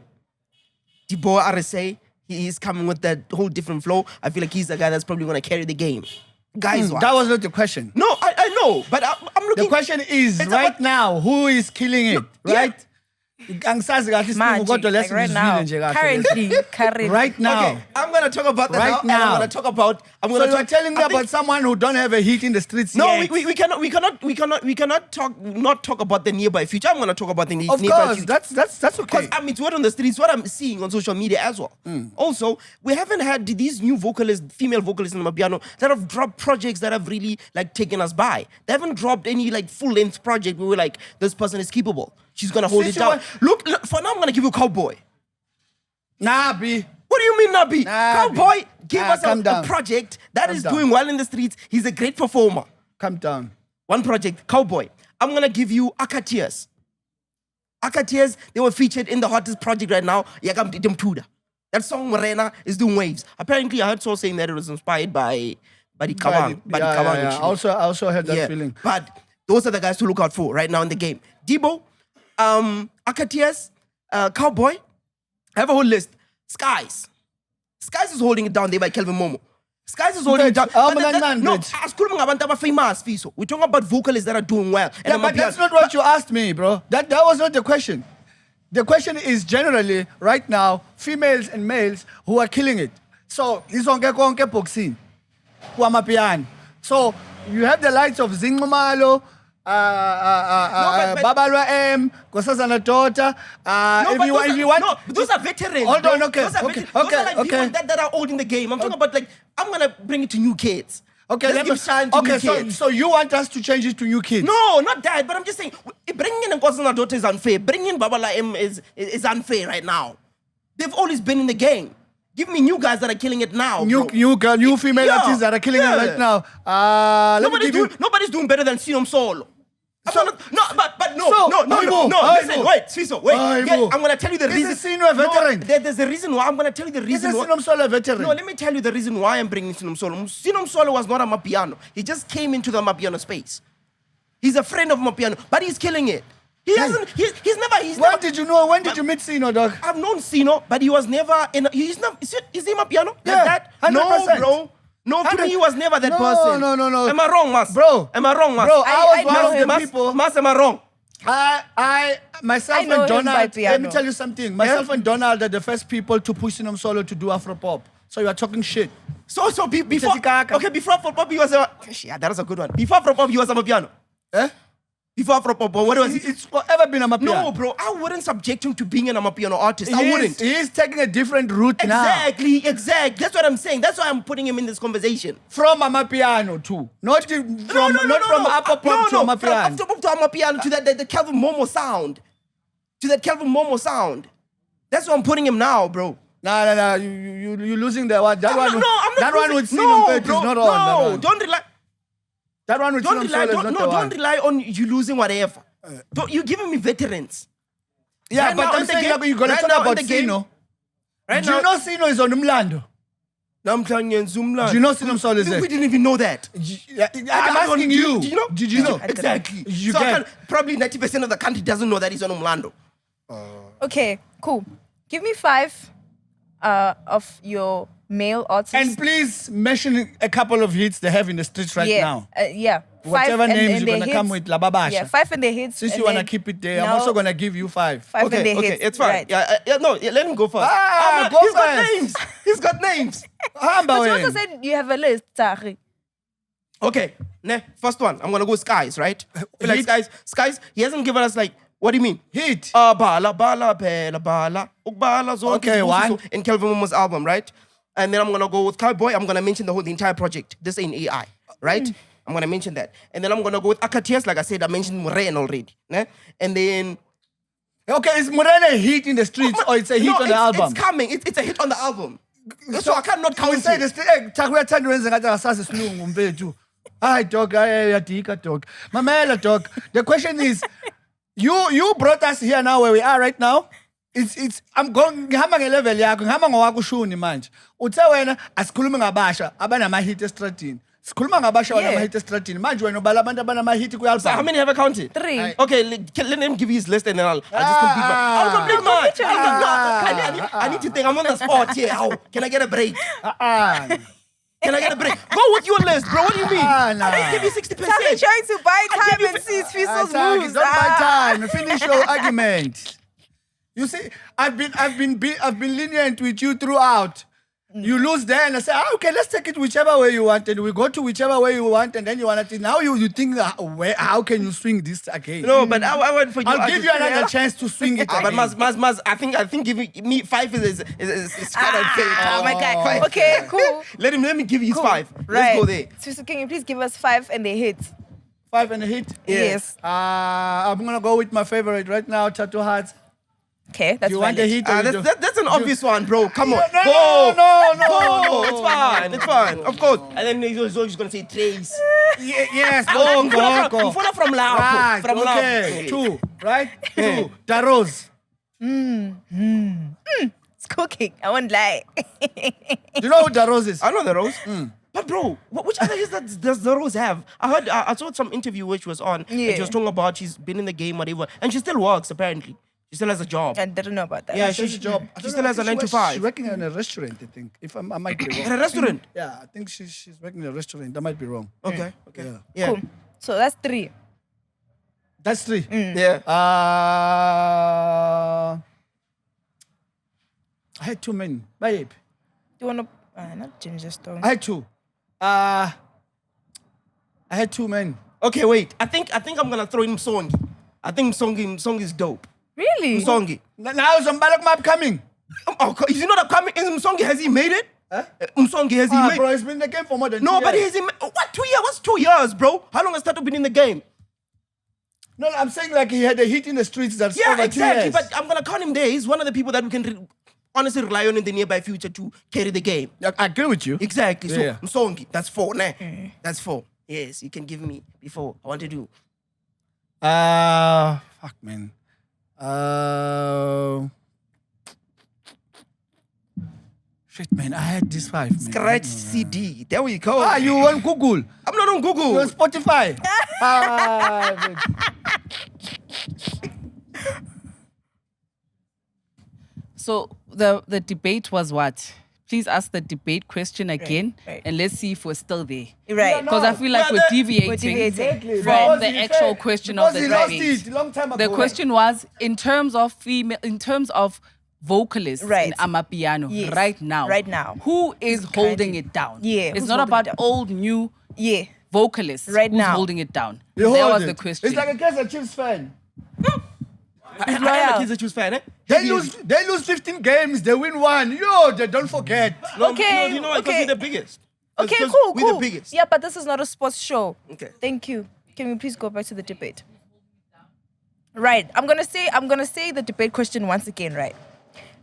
RSA. He is coming with that whole different flow. I feel like he's the guy that's probably going to carry the game. Guys, That was not the question. No, I know, but I'm looking. The question is, It's right about- now, who is killing it, right? Angisazi kahle isilungu kodwa Like right now. lesizwile nje kahle. Currently. Right now. Okay, I'm gonna talk about that Right now. And I'm now. gonna talk about. I'm So gonna you're talk, telling me I think- about someone who don't have a heat in the streets No, yet. we cannot talk about the nearby future. I'm gonna talk about the Of nearby course, future. that's okay. Because I mean, it's word on the streets, what I'm seeing on social media as well. Also, we haven't had these new vocalists, female vocalists in Amapiano, that have dropped projects that have really like taken us by. They haven't dropped any like full-length project where we're like, this person is capable. She's gonna hold Since it you down. Look, for now, I'm gonna give you Cowboy. Nah, B. What do you mean, Nabi? Nah, Cowboy gave Nah, us calm a down. project that Calm is down. doing well in the streets. He's a great performer. Calm down. One project, Cowboy. I'm gonna give you Akateers. Akateers, they were featured in the hottest project right now, Yakam Ditem Tuda. That song Morena is doing waves. Apparently, I heard Soul saying that it was inspired by the Kawang. By the Kawang. I actually. also had that feeling. But those are the guys to look out for right now in the game. Debo, Akateers, Cowboy. I have a whole list. Skies is holding it down there by Kelvin Momo. Skies is holding it down. But, But man, no, bitch. famous, Fiso. We're talking about vocalists that are doing well. And Yeah, but that's not what you asked me, bro. That was not the question. The question is generally right now females and males who are killing it. So isonke konke boxing, Amapiano. So you have the likes of Zingumalo, but- Babalwa M, Kosazana daughter. If you want, no, those are veterans. Hold bro. on, okay, Those are okay, veterans. Those are like okay. people that are old in the game. I'm talking about like, I'm gonna bring it to new kids. okay, Let's give shine to new kids. so you want us to change it to new kids? No, not that, but I'm just saying, bringing in Nkosana daughter is unfair. Bringing in Babala M is unfair right now. They've always been in the game. Give me new guys that are killing it now. bro. New female Yeah, artists that are killing it yeah. right now. Let me give you. Nobody's doing better than Sinom Solo. So- no, So, no. Aibo, Listen, Aibo. wait, Sfiso, wait. Aibo. Yeah, I'm gonna tell you the This reason. is Sino a veteran. No, there's a reason why. I'm gonna tell you the This reason is why. Sinom Solo veteran. No, let me tell you the reason why I'm bringing Sinom Solo. Sinom Solo was not a Amapiano. He just came into the Amapiano space. He's a friend of Amapiano, but he's killing it. He hasn't. He's never. When did you know? When did you meet Sino, dog? I've known Sino, but he was never in. He's not. Is he Amapiano? Yeah, Like that? No, 100%. bro. No, to me, he was never that No, person. no. Am I wrong, Mas? Bro. Am I wrong, Mas? Bro, I was I one know of him. the people. Mas, am I wrong? Myself I know and him by Donald. Let me piano. tell you something. Myself and Donald are the first people to push Sinom Solo to do Afropop. So you are talking shit. So before. Tetikaka. Okay, before Afropop, he was a. Yeah, that was a good one. Before Afropop, he was Amapiano. Eh? Before Afropop, what was he? It's forever been a Amapiano. No, bro, I wouldn't subject him to being an Amapiano artist. I wouldn't. He's taking a different route now. Exactly. That's what I'm saying. That's why I'm putting him in this conversation. From Amapiano too. Not from Upper Pop to Amapiano. From to Amapiano to the Kelvin Momo sound. To that Kelvin Momo sound. That's what I'm putting him now, bro. Nah. You're losing that one. I'm not That one losing- with no, Sinom Pet is bro, not no, on. That one. don't rely. That one with Don't Sinom rely. Solo is not the Don't one. rely on you losing whatever. You're giving me veterans. Yeah, Right but now I'm in the saying game- that you're gonna right talk now in about the game- Sino. Right Do you know Sino is on Umlando? Zoomland. Do you know Sinom Solo is there? We didn't even know that. I'm asking you. Did you know? Did you know? Exactly. You so get- probably 90% of the country doesn't know that he's on Umlando. Okay, cool. Give me 5 of your male artists. And please mention a couple of hits they have in the streets right now. Yeah. 5 Whatever and names you're their gonna come hits. with, La Babasha. Yeah, 5 in their hits. Since and you wanna then- keep it there, I'm No, also gonna give you 5. 5 in their Okay, hits. it's fine. Right. Let him go first. Ah, go he's got first. names. He's got names. Hamba But you wena. also said you have a list, Tari. Okay, first one. I'm gonna go Skies, right? I feel like Hit. Skies. He hasn't given us like. What do you mean? Hit. Bala, phela, bala. Ukbala, zonke Okay, izibusiso one. in Kelvin Momo's album, right? And then I'm gonna go with Cowboy. I'm gonna mention the entire project. This ain't AI, right? I'm gonna mention that. And then I'm gonna go with Akateers. Like I said, I mentioned Moren already. Ne? And then Okay, is Morena a hit in the streets or it's a hit on the album? It's coming. It's a hit on the album. So I cannot count We say it. this thing, hey, Takuyathanda wenza ngathi akasazi isilungu mfethu. Hayi dog, yadika dog. Mamela dog. The question is, you brought us here now where we are right now. I'm going ngihamba ngelevel yakho, ngihamba ngowakho ushuni manje. Uthe wena asikhulumi ngabasha abanama hit estradini. Sikhuluma ngabasha Yeah. abanama hit estradini. Manje wena ubala abantu abanama hit ku album. So how many have I counted? 3. Okay, let him give you his list and then I'll just complete mine. I'll complete mine. complete your I need to think. I'm on the spot here. How? Can I get a break? Can I get a break? Go with your list, bro. What do you mean? Nah. I give you 60%. Tari trying to buy time you and see his Don't moves. buy time. Finish your argument. You see, I've been lenient with you throughout. You lose there and I say, okay, let's take it whichever way you want, and we go to whichever way you want, and then you want to. Now you think, how can you swing this again? No, but I want for you. I'll give you another chance to swing it. But again. Mas, I think giving me 5 is kind of fair. Oh my God. Okay, cool. Let me give you his 5. Right. Let's go there. So can you please give us 5 and they hit? 5 and a hit. Yes. I'm gonna go with my favorite right now, Tattoo Hearts. Okay, that's You want the valid. hit? Or That's an obvious one, bro. Come on. No, Go. It's fine. Of course. And then he's always going to say Trace. Yes, You go. follow from Lao. Right, From okay. Lao. 2, right? 2. Daros. It's cooking. I won't lie. Do you know who Daros is? I know the Rose. But bro, which other hits does the Rose have? I saw some interview which was on. And she was talking about she's been in the game, whatever. And she still works, apparently. She still has a job. I didn't know about that. Yeah, She has a job. I She don't still know, has I a think 9 to she's 5. working in a restaurant, I think. If I might be At a wrong. restaurant? Yeah, I think she's working in a restaurant. I might be wrong. Okay. Yeah. Cool. So that's 3. That's 3. Yeah. I had 2 men. Babe. Do you want to... not Ginger Stone. I had 2. I had 2 men. Okay, wait. I think I'm gonna throw in Msongi. I think Msongi is dope. Really? Msongi. Now is Mbalak Map coming. Oh, is he not upcoming? Is Msongi, has he made it? Msongi, has he made Bro, he's been in the game for more than 2 No, years. but has he what, 2 years? What's 2 years, bro? How long has Tattoo been in the game? No, I'm saying like he had a hit in the streets that's Yeah, over 2 exactly. years. But I'm gonna count him there. He's one of the people that we can honestly rely on in the nearby future to carry the game. I agree with you. Exactly. So Yeah. Msongi, that's 4, nah. That's 4. Yes, you can give me before. I want to do. Fuck, man. Shit, man. I had this 5, man. Scratch CD. There we go. You on Google? I'm not on Google. You on Spotify? Man. So the debate was what? Please ask the debate question again, right. and let's see if we're still there. Right. Because I feel like Well, we're deviating Exactly. from Because the he actual said- question of because the he lost debate. it long time ago. The question was in terms of vocalists Right. in Amapiano Yes. right now. Right now. Who is holding it down? Yeah, It's who's not holding about it down? old, new Yeah. vocalists. Right who's now. holding it down. You That hold was it. the question. It's like a Kaizer Chiefs fan. I am loyal. a Kaizer Chiefs fan, eh? They lose 15 games, they win 1. They don't forget. No, Okay, you know why? Because okay. we're the biggest. Okay, Because cool, We're cool. the biggest. Yeah, but this is not a sports show. Okay. Thank you. Can we please go back to the debate? Right. I'm gonna say the debate question once again, right?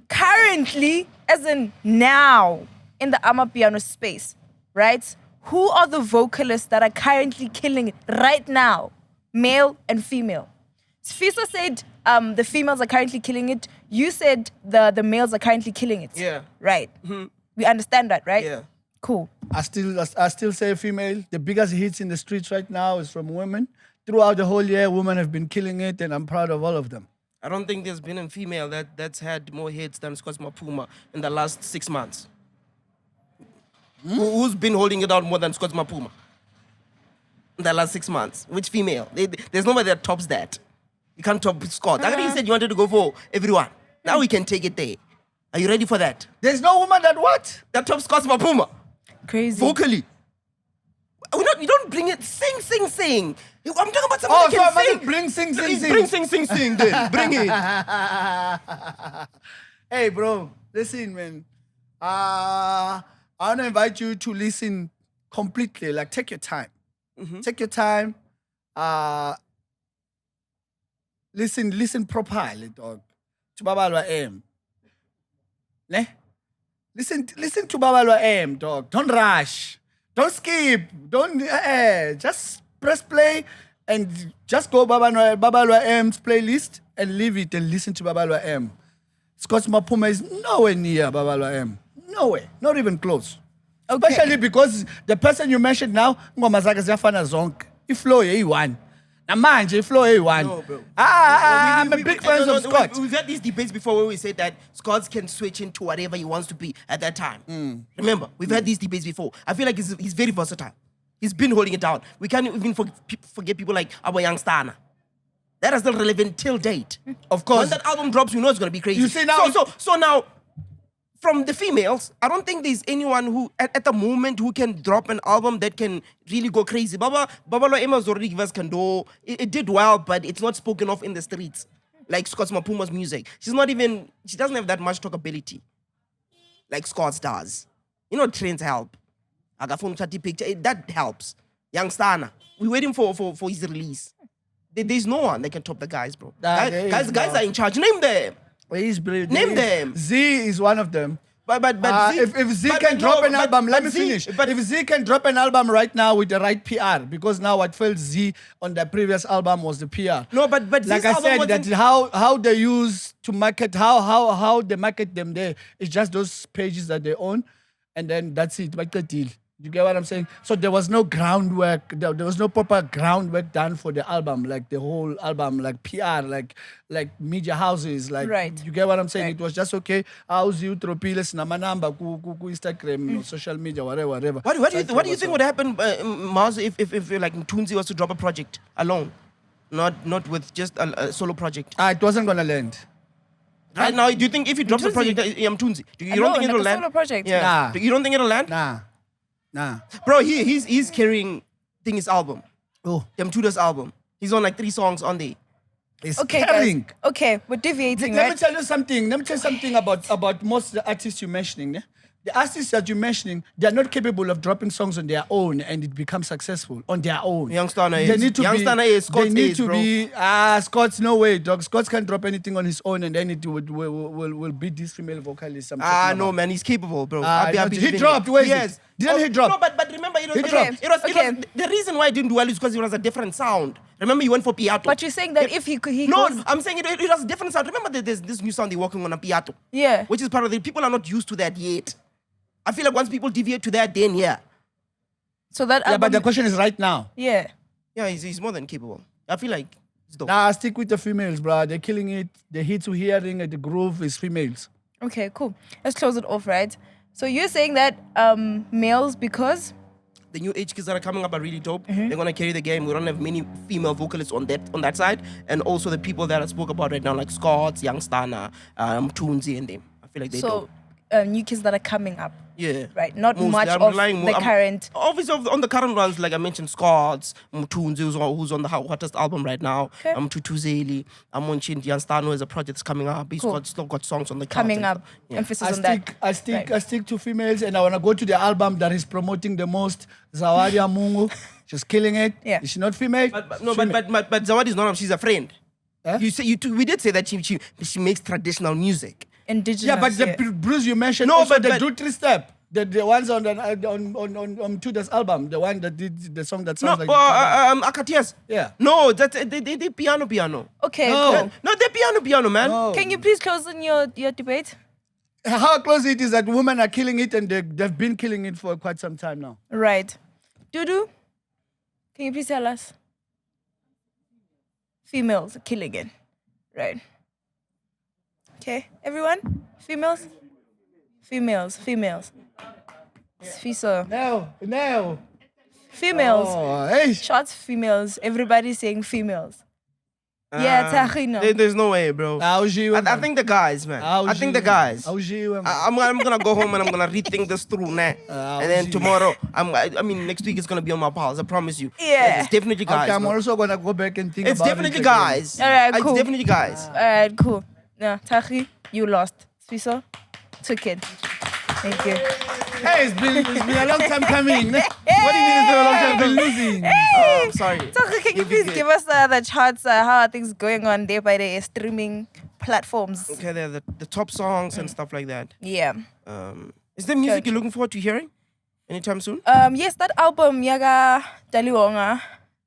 Currently, as in now, in the Amapiano space, right? Who are the vocalists that are currently killing it right now? Male and female. Fisa said the females are currently killing it. You said the males are currently killing it. Yeah. Right. We understand that, right? Yeah. Cool. I still say female. The biggest hits in the streets right now is from women. Throughout the whole year, women have been killing it, and I'm proud of all of them. I don't think there's been a female that's had more hits than Scott Mapuma in the last 6 months. Who's been holding it out more than Scott Mapuma in the last 6 months? Which female? There's nobody that tops that. You can't top Scott. I think you said you wanted to go for everyone. Now we can take it there. Are you ready for that? There's no woman that what? That tops Scott Mapuma. Crazy. Vocally. You don't bring it sing. I'm talking about Oh, somebody so I that can mustn't sing. bring sing. Bring sing then. Bring it. Hey, bro, listen, man. I want to invite you to listen completely. Like, take your time. Take your time. Listen properly, dog. To Babalwa M. Ne? Listen to Babalwa M, dog. Don't rush. Don't skip. Don't just press play and just go Babalwa M's playlist and leave it and listen to Babalwa M. Scott Mapuma is nowhere near Babalwa M. Nowhere. Not even close. Okay. Especially because the person you mentioned now, ngoma zakhe ziyafana zonke. Iflow yayi-1. Namanje iflow yayi-1. No, bro. I'm a big fan of Scott. We've had these debates before where we said that Scott can switch into whatever he wants to be at that time. Remember, we've had these debates before. I feel like he's very versatile. He's been holding it down. We can't even forget people like our young Stana. That is still relevant till date. Of course. When that album drops, you know it's gonna be crazy. You see now- So now, from the females, I don't think there's anyone who at the moment who can drop an album that can really go crazy. Baba Lo Emma's already given us Kando. It did well, but it's not spoken of in the streets. Like Scott Mapuma's music. She doesn't have that much talkability. Like Scott's does. You know, trends help. Agafon Chati picture, that helps. Young Stana. We're waiting for his release. There's no one that can top the guys, bro. Guys are in charge. Name them. He's brilliant. Name them. Z is one of them. But if Z can drop an album, let me finish. But if Z can drop an album right now with the right PR, because now what failed Z on the previous album was the PR. No, but like I said, that how they use to market, how they market them there, it's just those pages that they own, and then that's it. Like the deal. You get what I'm saying? So there was no groundwork. There was no proper groundwork done for the album, like the whole album, like PR, like media houses, like Right. you get what I'm saying? Right. It was just okay. How's you tropiles na manamba ku Instagram, social media, whatever. What do you think would happen, Mars, if like Mtunzi was to drop a project alone, not with just a solo project? It wasn't gonna land. Right now, do you think if he drops a Mtunzi? project, Mtunzi, you Alone, don't think it'll like a land? solo project? Yeah. Nah. You don't think it'll land? Nah. Bro, he's carrying his album. Oh, Mtuda's album. He's on like 3 songs on there. it's Okay, carrying. guys. Okay, we're deviating, Let me right? tell you something. Let me tell you something about most of the artists you're mentioning. Yeah? The artists that you're mentioning, they're not capable of dropping songs on their own and it becomes successful on their own. Youngstana They is. need to Youngstana is. Scott's They need is, to bro. be. Scott's no way, dog. Scott's can't drop anything on his own and then it will beat this female vocalist. No, man, he's capable, bro. He dropped. Where is it? Yes. Didn't he drop? No, but remember, it was Okay. the reason why I didn't do well is because it was a different sound. Remember, you went for Piatto. But you're saying that if he No, goes... I'm saying it was a different sound. Remember, there's this new sound they're working on a Piatto. Yeah. Which is part of the people are not used to that yet. I feel like once people deviate to that, then yeah. So that Yeah, album... but the question is right now. Yeah. Yeah, he's more than capable. I feel like it's dope. Nah, stick with the females, bro. They're killing it. The hits we're hearing at the groove is females. Okay, cool. Let's close it off, right? So you're saying that males because... The new age kids that are coming up are really dope. They're gonna carry the game. We don't have many female vocalists on that side, and also the people that I spoke about right now, like Scott, Young Stana, Tunzi, and them. I feel like they're dope. New kids that are coming up, Yeah. right? Not Most- much I'm of relying the more- current... Obviously, on the current ones, like I mentioned, Scott's, Mtunzi, who's on the hottest album right now. Okay. Tutuzeli, mentioned Jan Stano as a project that's coming up. He's Cool. still got songs on the charts Coming and up. stuff. Yeah. Emphasis on that. I stick to females, and I wanna go to the album that is promoting the most. Zawadi Amungu, she's killing it. Yeah. Is she not female? But Female. Zawadi's not. She's a friend. Huh? We did say that she makes traditional music. Indigenous. Yeah, but the Bruce you mentioned, No, also but- they but- do 3-step. The ones on Tuda's album, the one that did the song that No, sounds like. the Akatias. Yeah. No, they piano. Okay, No. cool. No, they're piano, man. No. Can you please close in your debate? How close it is that women are killing it and they've been killing it for quite some time now. Right. Dudu, can you please tell us? Females are killing it. Right. Okay, everyone? Females? Females. Fiso. No. Females. Oh, hey. Shots females. Everybody's saying females. Yeah, Tahino. There's no way, bro. I think the guys, man. I think the guys. I'm gonna go home and I'm gonna rethink this through now. And then tomorrow, next week it's gonna be on my pals. I promise you. Yeah. It's definitely guys. Okay, I'm bro. also gonna go back and think It's about definitely it. guys. All right, cool. It's definitely guys. Alright, cool. Yeah, Tahi, you lost. Fiso, took it. Thank you. Hey, it's been a long time coming. What do you mean it's been a long time? I've been losing. Oh, I'm sorry. Tahi, can you You'll be please good. give us the charts? How are things going on day by day streaming platforms? Okay, they're the top songs and stuff like that. Yeah. Is there music you're looking forward to hearing anytime soon? Yes, that album Yaga Daliwonga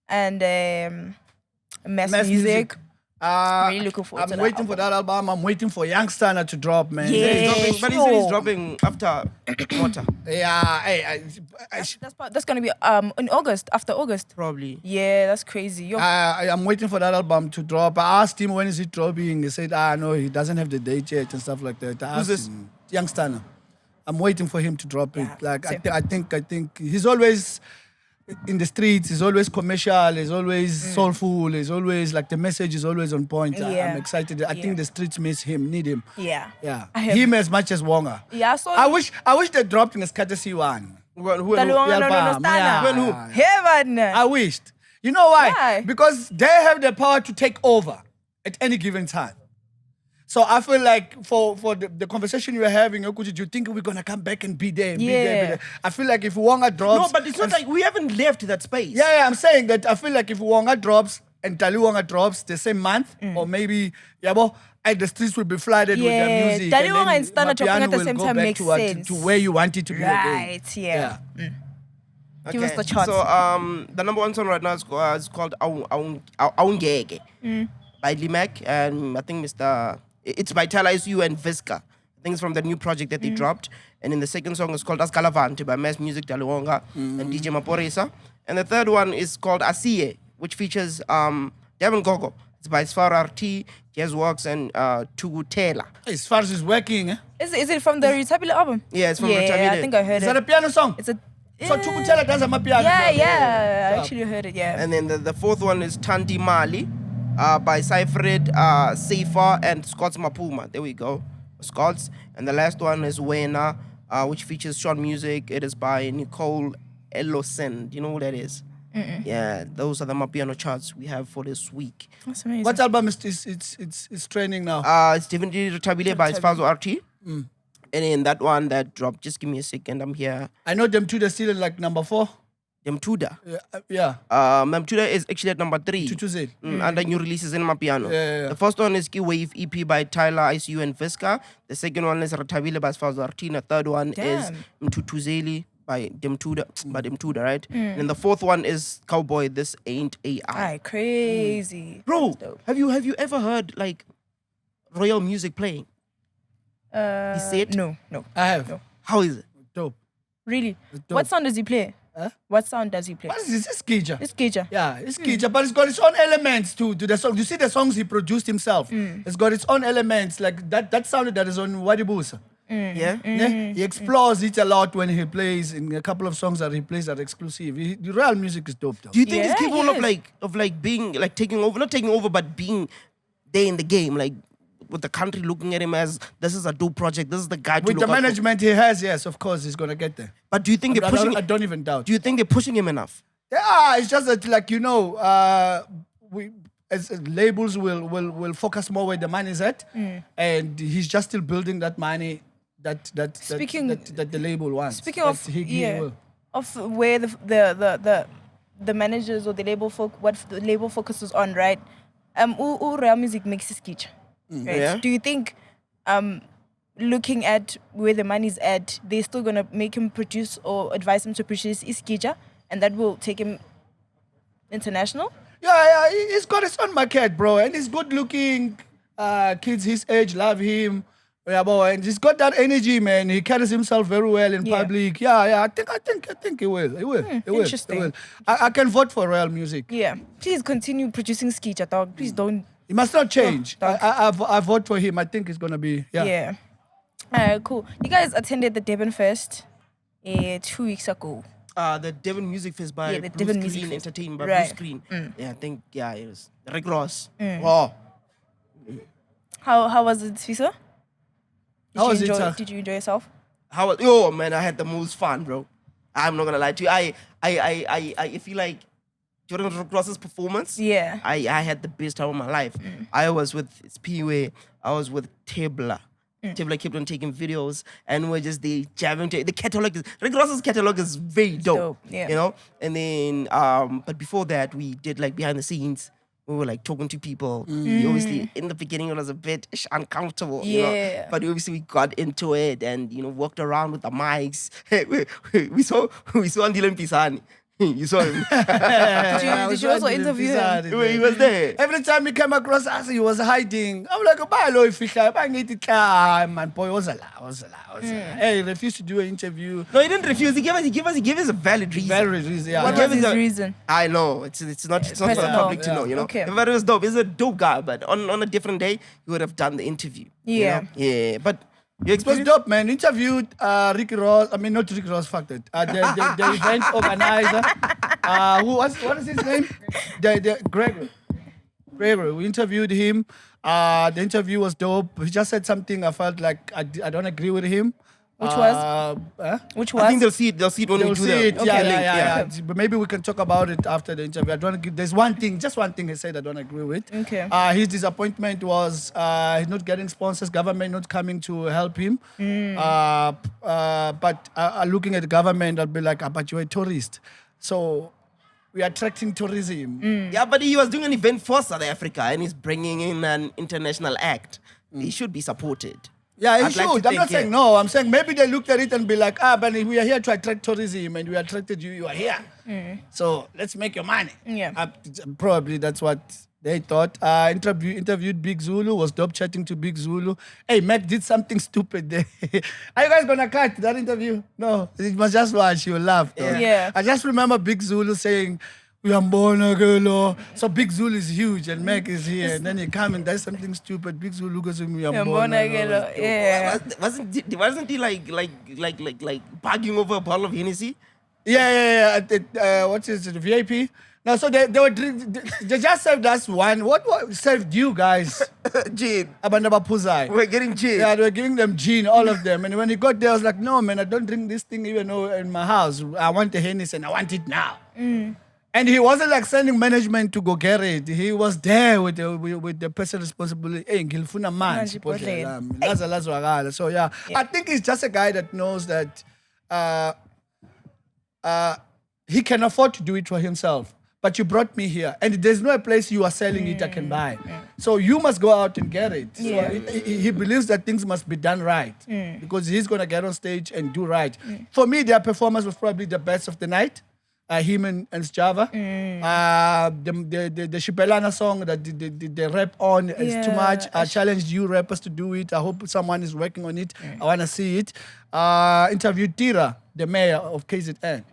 and Mass Mass Music. Uh, Really looking forward to I'm that waiting for that album. I'm waiting for Young Stana to drop, man. Yeah. He's dropping, sure. dropping after Mota, Yeah, That's gonna be in August, after August. probably. Yeah, that's crazy. Yo, I'm waiting for that album to drop. I asked him when is it dropping. He said, no, he doesn't have the date yet and stuff like that. I Who's asked this? him, Young Stana. I'm waiting for him to drop it. Like same. I think he's always in the streets. He's always commercial. He's always soulful. He's always like the message is always on point. Yeah. I'm excited. I think the streets miss him, need him. Yeah. Yeah, I have- him as much as Wonga. Yeah, so I wish they dropped in a courtesy one. Who? Taluonga no Yalpa, Stana. yeah. When who? Heaven. I wished. You know why? Why? Because they have the power to take over at any given time. So I feel like for the conversation you were having, do you think we're gonna come back and be there? Be there, be there? I feel like if Wonga drops, No, but it's not like we haven't left that space. yeah, I'm saying that I feel like if Wonga drops and Wonga drops the same month, or maybe the streets will be flooded with their Yeah, music. Wonga then and Stana dropping Amapiano at the will same go time back makes to what- sense. to where you want it to be again. Right, yeah. Give us the chance. So the number one song right now is called Aungege by Leemac, and I think it's by Tyla and Visca. I think it's from the new project that they dropped. And then the second song is called Ascalavante by Mass Music Daluonga and DJ Maporisa. And the third one is called Asiye, which features Devin Gogo. It's by Sfar RT, Jazzworks, and Tyla. As far as it's working, Is it from the Retabile album? Yeah, it's from Yeah, Retabile. I think I heard is that a it. piano song? It's a So Tukutela does Amapiano. yeah. I actually heard it. Yeah. And then the fourth one is Tanti Mali by Cyfred, Safer, and Scott's Mapuma. There we go. Scott's. And the last one is Wena, which features Sean Music. It is by Nicole Elosen. Do you know who that is? Yeah, those are the Amapiano charts we have for this week. That's amazing. What album is it's trending now? It's definitely Retabile by Sfazo RT. And then that one that dropped, just give me a second, I'm here. I know them two. They're still in like number 4. Demtuda. Yeah. Demtuda is actually at number 3. Tutuze. And the new releases in Amapiano. Yeah. The first one is Key Wave EP by Tyla, ICU, and Visca. The second one is Retabile by Sfazo RT. The third one is Mtutuzeli by Demtuda, right? And then the fourth one is Cowboy, This Ain't AI. Aye, crazy. Bro, That's dope. have you ever heard like royal music playing? He said? No. I have. No. How is it? Dope. Really? dope. What sound does he play? Huh? What sound does he play? What is this? It's Gija. It's Gija. Yeah, it's Gija, but it's got its own elements to the song. You see the songs he produced himself. It's got its own elements, like that sound that is on Wadibusa. Yeah? Yeah? He explores it a lot when he plays. In a couple of songs that he plays are exclusive. The real music is dope though. Do you think Yeah, it's capable he of being like taking over, not taking over, but being there in the game, like with the country looking at him as this is a dope project, this is the guy to With look the out for. management he has, yes, of course, he's gonna get there. But do you think they're pushing? I don't even doubt. Do you think they're pushing him enough? Yeah, it's just that, like, we as labels will focus more where the money is at, and he's just still building that money that the label wants. Speaking that of he will. of where the managers or the label what the label focuses on, right? Real music makes his sketch. Right? Yeah. Do you think looking at where the money's at, they're still gonna make him produce or advise him to produce Iskija, and that will take him international? Yeah, he's got his own market, bro, and he's good looking. Kids his age love him. Yeah, boy, and he's got that energy, man. He carries himself very well in Yeah. public. Yeah, I think he will. He will. He will. Interesting. He will. I can vote for real music. Yeah. Please continue producing Skija, dog. Please don't. He must not change. dog. I vote for him. I think it's gonna be Yeah. Cool. You guys attended the Durban Fest 2 weeks ago. The Durban Music Fest by the Blue Durban Screen Music Fest. Entertainment by Right. Blue Screen. Yeah, I think it was Rick Ross. Wow. How was it, Fiso? How was it, enjoy, sir? Did you enjoy yourself? Oh man, I had the most fun, bro. I'm not gonna lie to you. I feel like during Rick Ross's performance, Yeah. I had the best time of my life. I was with P-Way, I was with Tabla. Tabla kept on taking videos, and we're just the jamming. The catalog Rick Ross's catalog is very dope. Dope, yeah. You know. And then, but before that, we did like behind the scenes. We were like talking to people. We obviously, in the beginning, it was a bit uncomfortable. You know? Yeah. But obviously, we got into it and walked around with the mics. we saw Dylan Pisani. You saw him. Did you also interview him? He was there. Every time he came across us, he was hiding. I'm like, bye, lo, if I need to man, boy, was a lie. Hey, he refused to do an interview. No, he didn't refuse. He gave us a valid reason. Very reason, yeah. What Yeah. was his reason? I know it's not for the personal. public to know, Okay. But it was dope. He's a dope guy, but on a different day, he would have done the interview. Yeah. Yeah. But you It was experienced dope, man. Interviewed Ricky Ross. I mean, not Ricky Ross, fuck that. The event organizer. What is his name? The Gregory. We interviewed him. The interview was dope. He just said something I felt like I don't agree with him. Which was? Which was? I think they'll see it when we do it. the Yeah. But maybe we can talk about it after the interview. I don't agree. There's just one thing he said I don't agree with. Okay. His disappointment was he's not getting sponsors, government not coming to help him. But looking at the government, I'll be like, but you're a tourist. So we are attracting tourism. Yeah, but he was doing an event for South Africa and he's bringing in an international act. He should be supported. Yeah, he I'd like should. to I'm not think, saying no. I'm saying maybe they looked at it and be like, but we are here to attract tourism and we attracted you. You are here. So let's make your money. Yeah. Probably that's what they thought. Interviewed Big Zulu. Was dope chatting to Big Zulu. Hey, MacG did something stupid there. Are you guys going to cut that interview? No. You must just watch. You'll laugh. Though. Yeah. I just remember Big Zulu saying, so Big Zulu is huge and MacG is here, and then he come and does something stupid. Big Zulu goes to me, Yeah. Wasn't he like bugging over a bottle of Hennessy? Yeah. What is it? VIP? No, so they just served us one. What served you guys? Gin. Abandabapuzai. We're getting gin. Yeah, they were giving them gin, all of them. And when he got there, I was like, no, man, I don't drink this thing even though in my house. I want the Hennessy and I want it now. And he wasn't like sending management to go get it. He was there with the person responsible. Hey, ngilifuna manzi ibhodlela lami. Laza lazwakala. So yeah, I think he's just a guy that knows that he can afford to do it for himself. But you brought me here, and there's no place you are selling it I can buy. So you must go out and get it. Yeah. So he believes that things must be done right because he's gonna get on stage and do right. For me, their performance was probably the best of the night. Him and Sjava. The Shipelana song that they rap on is too much. I challenged you rappers to do it. I hope someone is working on it. I want to see it. Interviewed Tyla, the mayor of KZN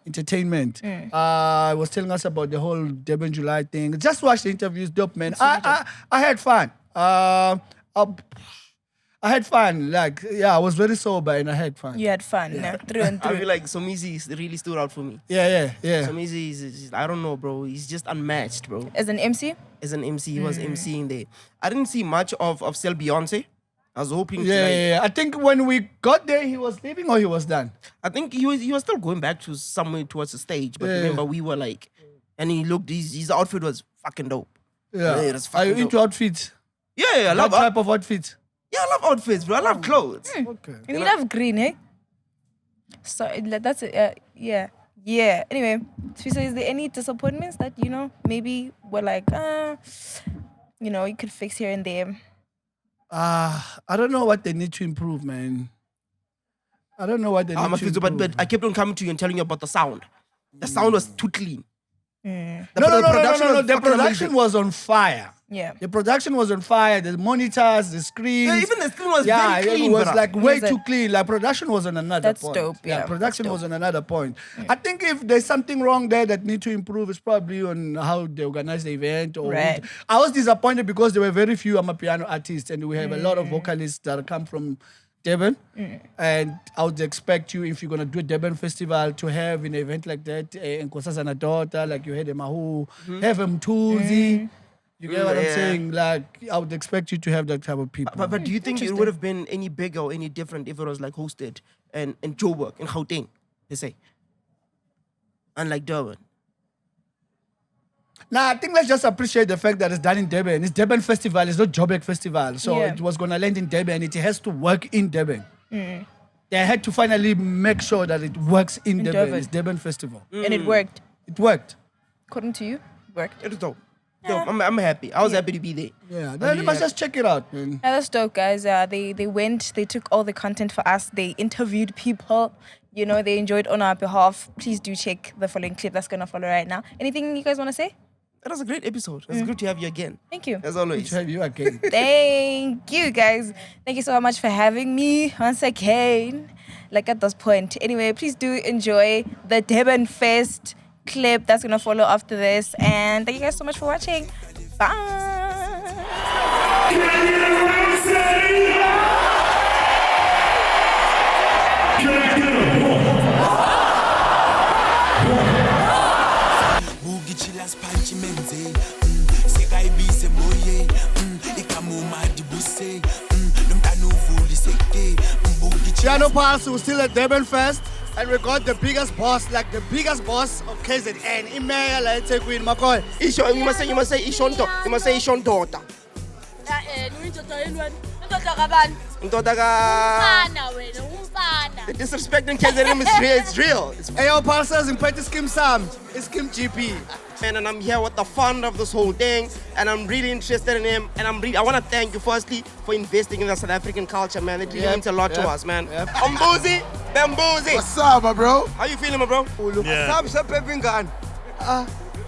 Entertainment. Was telling us about the whole Durban July thing. Just watch the interviews, dope, man. I had fun. I had fun. I was very sober and I had fun. You had fun. Yeah. Through and I through. feel like Somizi really stood out for me. Yeah. Somizi is I don't know, bro. He's just unmatched, bro. As an MC? As an MC, he was MCing there. I didn't see much of Sel Beyonce. I was hoping Yeah. I think when we got there, he was leaving or he was done. I think he was still going back to somewhere towards the stage. But remember, we were like, and he looked, his outfit was fucking dope. Yeah. It was Are fucking you dope. into outfits? Yeah, I love What type of outfits? Yeah, I love outfits, bro. I love clothes. Okay. You love green, eh? So that's it. Yeah. Anyway, so is there any disappointments that, maybe were like, you could fix here and there? I don't know what they need to improve, man. I don't know what they need to improve. But I kept on coming to you and telling you about the sound. The sound was too clean. No. The production was on fire. Yeah. The production was on fire. The monitors, the screens. Yeah, even the screen was very clean. It was bro. like way Was it- too clean. Like production was on another That's point. dope, yeah. Production That's was on another point. I think if there's something wrong there that need to improve, it's probably on how they organize the event. Or Right. I was disappointed because there were very few Amapiano artists, and we have a lot of vocalists that come from Durban. And I would expect you, if you're gonna do a Durban festival, to have an event like that, in Nkosazana Daughter, like you had a Mahu, have a Mtuzi. You get what I'm Yeah. saying? Like, I would expect you to have that type of people. But do you think it would have been any bigger or any different if it was like hosted in Joburg, in Gauteng, they say? Unlike Durban. Nah, I think let's just appreciate the fact that it's done in Durban. It's Durban Festival, it's not Joburg Festival. So Yeah. it was going to land in Durban. It has to work in Durban. They had to finally make sure that it works in Durban. Durban. It's Durban Festival. And it worked. It worked. According to you, it worked. It was dope. Dope. I'm happy. I was happy to be there. Yeah, then you must just check it out, man. Yeah, that's dope, guys. They went, they took all the content for us. They interviewed people. They enjoyed on our behalf. Please do check the following clip that's going to follow right now. Anything you guys want to say? That was a great episode. It's good to have you again. Thank you. As always. To have you again. Thank you, guys. Thank you so much for having me once again. Like at this point. Anyway, please do enjoy the Durban Fest clip that's going to follow after this. And thank you guys so much for watching. Bye. Pulse, we're still at Durban Fest, and we got the biggest boss, like the biggest boss of KZN. Imega la eThekwini, Makoy. You must say Ishonto. You must say Ishonto. Ndoda ka the disrespect in KZN is real. It's real. Hey, yo, Pulses in Petty Skim Sam. It's Kim GP. Man, and I'm here with the founder of this whole thing, and I'm really interested in him. And I want to thank you firstly for investing in the South African culture, man. It really means a lot to us, man. Mbuzi, Bambuzi. What's up, my bro? How you feeling, my bro?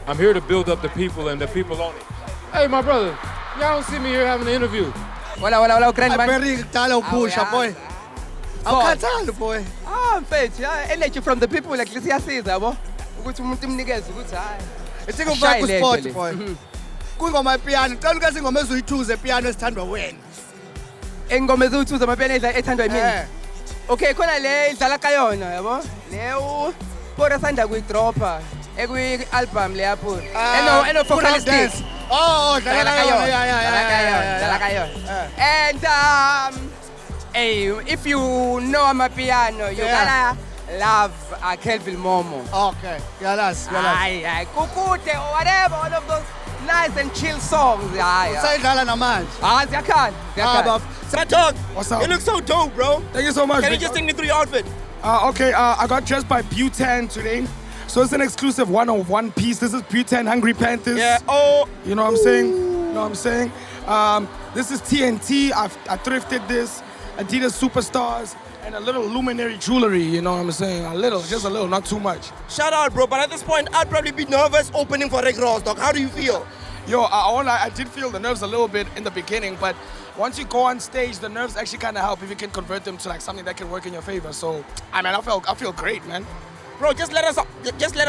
I'm here to build up the people and the people on it. Hey, my brother, y'all don't see me here having an interview. Wala, grand man. Very Tyla push, boy. I'm Tyla, boy. Mfethu, energy from the people like siyasiza yabo. Ukuthi umuntu imnikeze ukuthi hayi. It's a good sport, boy. Kungoma piano. Cela ukuthi ingoma ezuyithuze piano esithandwa wena. Engoma ezuthuza amapiano ethandwa yimina. Okay, khona le idlala kayona yabo. Le pora sanda kuyidropa ekwi-album le yapho. Eno vocalists. Oh, dlala kayona. And hey, if you know Amapiano, you gotta love Kelvin Momo. Okay, galas. Ay, Kukute or whatever, all of those nice and chill songs. Sayidlala namanje. Ziyakhanda. Talk. What's up? You look so dope, bro. Thank you so much. Can you just take me through your outfit? Okay, I got dressed by Bhutan today. So it's an exclusive one piece. This is Bhutan Hungry Panthers. Yeah. Oh. You know what I'm saying? This is TNT. I thrifted this. Adidas Superstars. And a little luminary jewelry, you know what I'm saying? Just a little, not too much. Shout out, bro. But at this point, I'd probably be nervous opening for Ross, dog. How do you feel? Yo, I did feel the nerves a little bit in the beginning, but once you go on stage, the nerves actually kind of help if you can convert them to like something that can work in your favor. So, I feel great, man. Bro, just let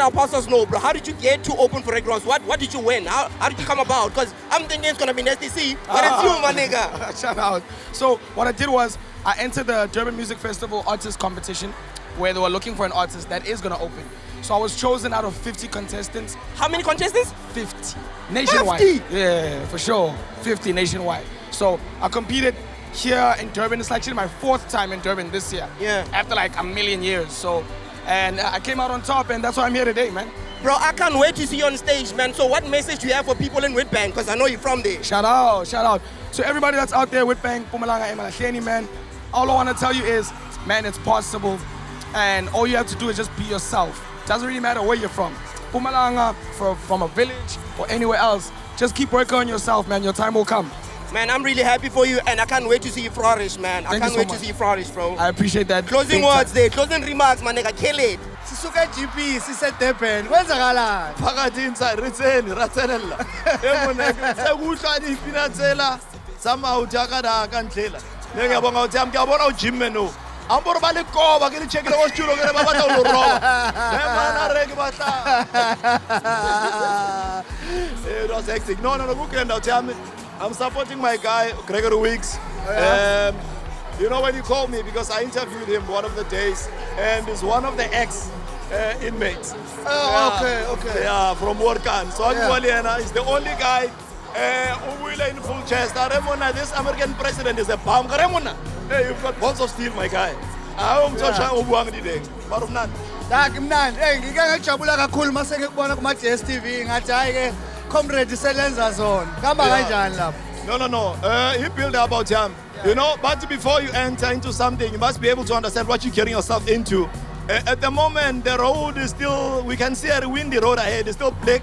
our pastors know, bro. How did you get to open for Ross? What did you win? How did you come about? Because I'm thinking it's gonna be Nasty C, but it's you, my nigga. Shout out. So what I did was I entered the Durban Music Festival artist competition, where they were looking for an artist that is gonna open. So I was chosen out of 50 contestants. How many contestants? 50 nationwide. 50? Yeah, for sure. 50 nationwide. So I competed here in Durban. It's actually my 4th time in Durban this year. Yeah. After like a million years. So. And I came out on top, and that's why I'm here today, man. Bro, I can't wait to see you on stage, man. So what message do you have for people in Witbank? Because I know you're from there. Shout out. So everybody that's out there, Witbank, Mpumalanga, Emalahleni, man, all I want to tell you is, man, it's possible. And all you have to do is just be yourself. Doesn't really matter where you're from. Mpumalanga, from a village, or anywhere else. Just keep working on yourself, man. Your time will come. Man, I'm really happy for you, and I can't wait to see you flourish, man. I can't wait to see you flourish, bro. I appreciate that. Closing words there, closing remarks, my nigga, kill it. Sisuka GP, sise Durban. Kwenzakalani? Phakathi inside ritseni ratsenella. Emoneke sekuhlwa ipinatsela sama ujakada kandlela. Ngiyabonga uthi ngiyabona ujim menu. Amboro ba le koba ke le check le go studio ke ba batla lo roba. Ne mana re ke batla. It was hectic. No, go grand out here. I'm supporting my guy, Gregory Weeks. You know when you called me, because I interviewed him one of the days, and he's one of the ex-inmates. Okay. Yeah, from Workan. So he's the only guy who will in full chest. This American president is a bomb. Hey, you've got balls of steel, my guy. I'm Mnandi. Hey, ngike ngajabula kakhulu mase ngikubona kuma DStv ngathi hayi ke comrade selenza zona. Kamba kanjani lapho? No. He built about him. You know, but before you enter into something, you must be able to understand what you're getting yourself into. At the moment, the road is still, we can see a windy road ahead. It's still black.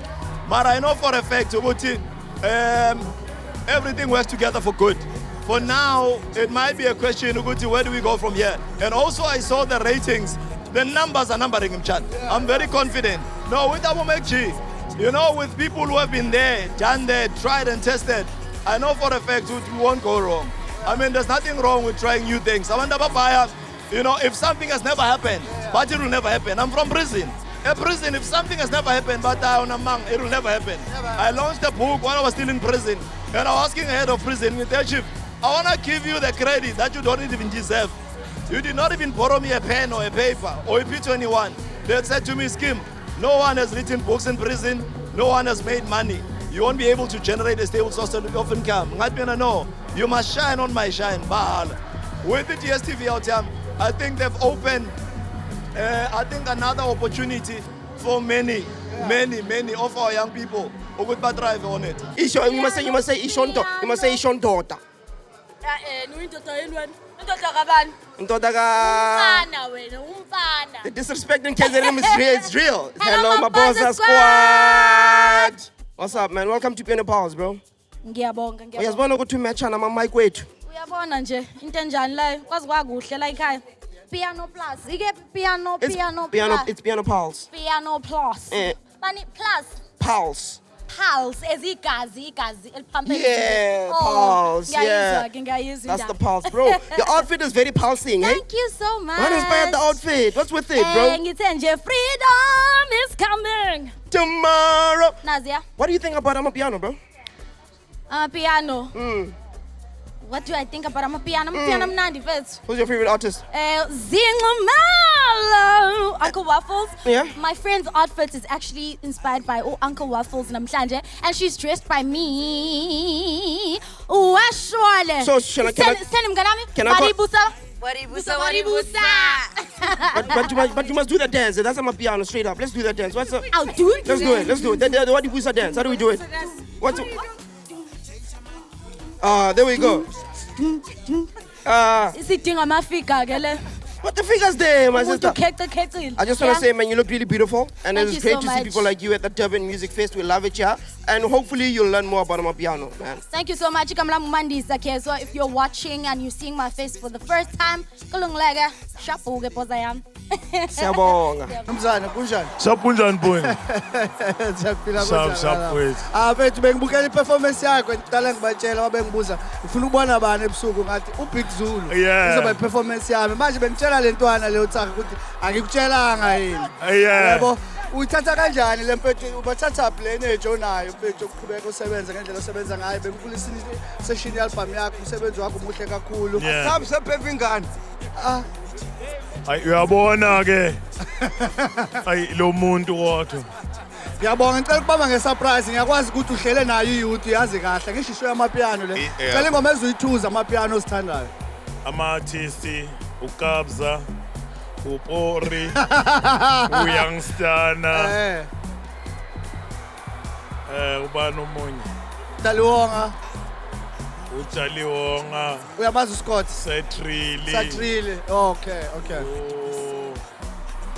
But I know for a fact, everything works together for good. For now, it might be a question, where do we go from here? And also, I saw the ratings. The numbers are numbering him, Chan. I'm very confident. No, with MacG, you know, with people who have been there, done that, tried and tested, I know for a fact we won't go wrong. I mean, there's nothing wrong with trying new things. You know, if something has never happened, but it will never happen. I'm from prison. A prison, if something has never happened, but it will never happen. I launched a book while I was still in prison, and I was asking the head of prison, Chief, I want to give you the credit that you don't even deserve. You did not even borrow me a pen or a paper or a P21. They said to me, Skim, no one has written books in prison, no one has made money. You won't be able to generate a stable source of income. No, you must shine on my shine. With the DSTV out here, I think they've opened, I think, another opportunity for many of our young people who could drive on it. You must say Ishonto. You must say Ishonto. The disrespect in KZN is real. It's real. Hello, my boss squad. What's up, man? Welcome to Piano Pals, bro. Ngiyabonga. Uyazibona ukuthi umatchana ama-mic wethu. Uyabona nje into enjani la kwazi kwakuhle la ekhaya. Piano plus. Ike piano. It's Piano Pals. Piano plus. Bani plus. Pals. Pulse igazi eliphamphile. Yeah, pulse. Yeah. Ngiyayizwa. That's the pulse, bro. Your outfit is very pulsing, eh? Thank you so much. What inspired the outfit? What's with it, bro? Ngithe nje freedom is coming. Tomorrow. Nazia. What do you think about Amapiano, bro? Piano. What do I think about Amapiano? Amapiano mnandi first. Who's your favorite artist? Zingumalo. Uncle Waffles. Yeah. My friend's outfit is actually inspired by Uncle Waffles namhlanje, and she's dressed by me. Washwale. So, can I But you must do the dance. That's Amapiano, straight up. Let's do the dance. I'll do it. Let's do it. The Wadibusa dance. How do we do it? There we go. What the figures there, my sister? I just want to say, man, you look really beautiful. And it's great to see people like you at the Durban Music Fest. We love it, yeah. And hopefully you'll learn more about Amapiano, man. Thank you so much. So if you're watching and you're seeing my face for the first time, Siyabonga. Mzana, kunjani? Sapunjani boy. Siyaphila Sharp wethu. Bethu bengibukela i-performance yakho ngidala ngibatshela babengibuza ufuna ukubona bani ebusuku ngathi uBig Zulu. Yeah. Izoba i-performance yami. Manje bengitshela le ntwana leyo Tsaka ukuthi angikutshelanga yini. Yeah. Yebo. Uyithatha kanjani le mpethu ubathatha plan ejonayo mpethu ukuqhubeka usebenza ngendlela osebenza ngayo bengifulisa session album yakho umsebenzi wakho muhle kakhulu. Yeah. Saphepha ingane. Ay uyabona ke. Ay lo muntu kodwa. Ngiyabonga ngicela ukubamba ngesurprise ngiyakwazi ukuthi uhlele nayo iyouth yazi kahle ngisho isho yamapiano le. Ngicela ingoma ezuyithuza amapiano osithandayo. Ama-artist uKabza uPori uYoungstana ubani omunye Taliwonga uJaliwonga uyamazi uScott Satrili. Okay.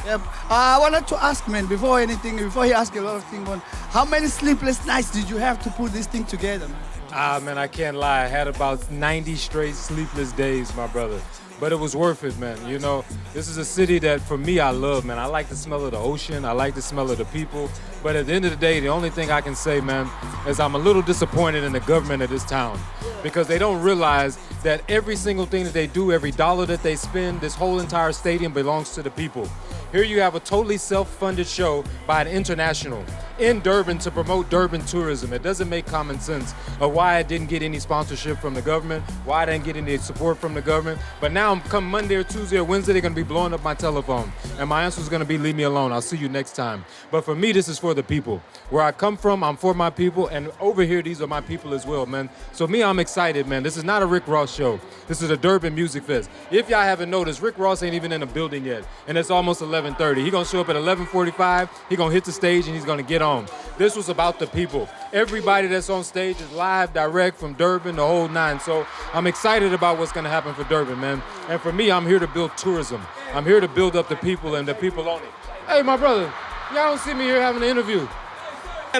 Yep. I wanted to ask, man, before he asked a lot of things, how many sleepless nights did you have to put this thing together, man? Man, I can't lie. I had about 90 straight sleepless days, my brother. But it was worth it, man. You know, this is a city that, for me, I love, man. I like the smell of the ocean. I like the smell of the people. But at the end of the day, the only thing I can say, man, is I'm a little disappointed in the government of this town because they don't realize that every single thing that they do, every dollar that they spend, this whole entire stadium belongs to the people. Here you have a totally self-funded show by an international in Durban to promote Durban tourism. It doesn't make common sense of why I didn't get any sponsorship from the government, why I didn't get any support from the government. But now come Monday or Tuesday or Wednesday, they're gonna be blowing up my telephone. And my answer is gonna be, leave me alone, I'll see you next time. But for me, this is for the people. Where I come from, I'm for my people, and over here, these are my people as well, man. So me, I'm excited, man. This is not a Rick Ross show. This is a Durban Music Fest. If y'all haven't noticed, Rick Ross ain't even in the building yet, and it's almost 11:30. He gonna show up at 11:45, he gonna hit the stage, and he's gonna get on. This was about the people. Everybody that's on stage is live, direct from Durban, the whole nine. So I'm excited about what's gonna happen for Durban, man. And for me, I'm here to build tourism. I'm here to build up the people and the people on it. Hey, my brother, y'all don't see me here having an interview.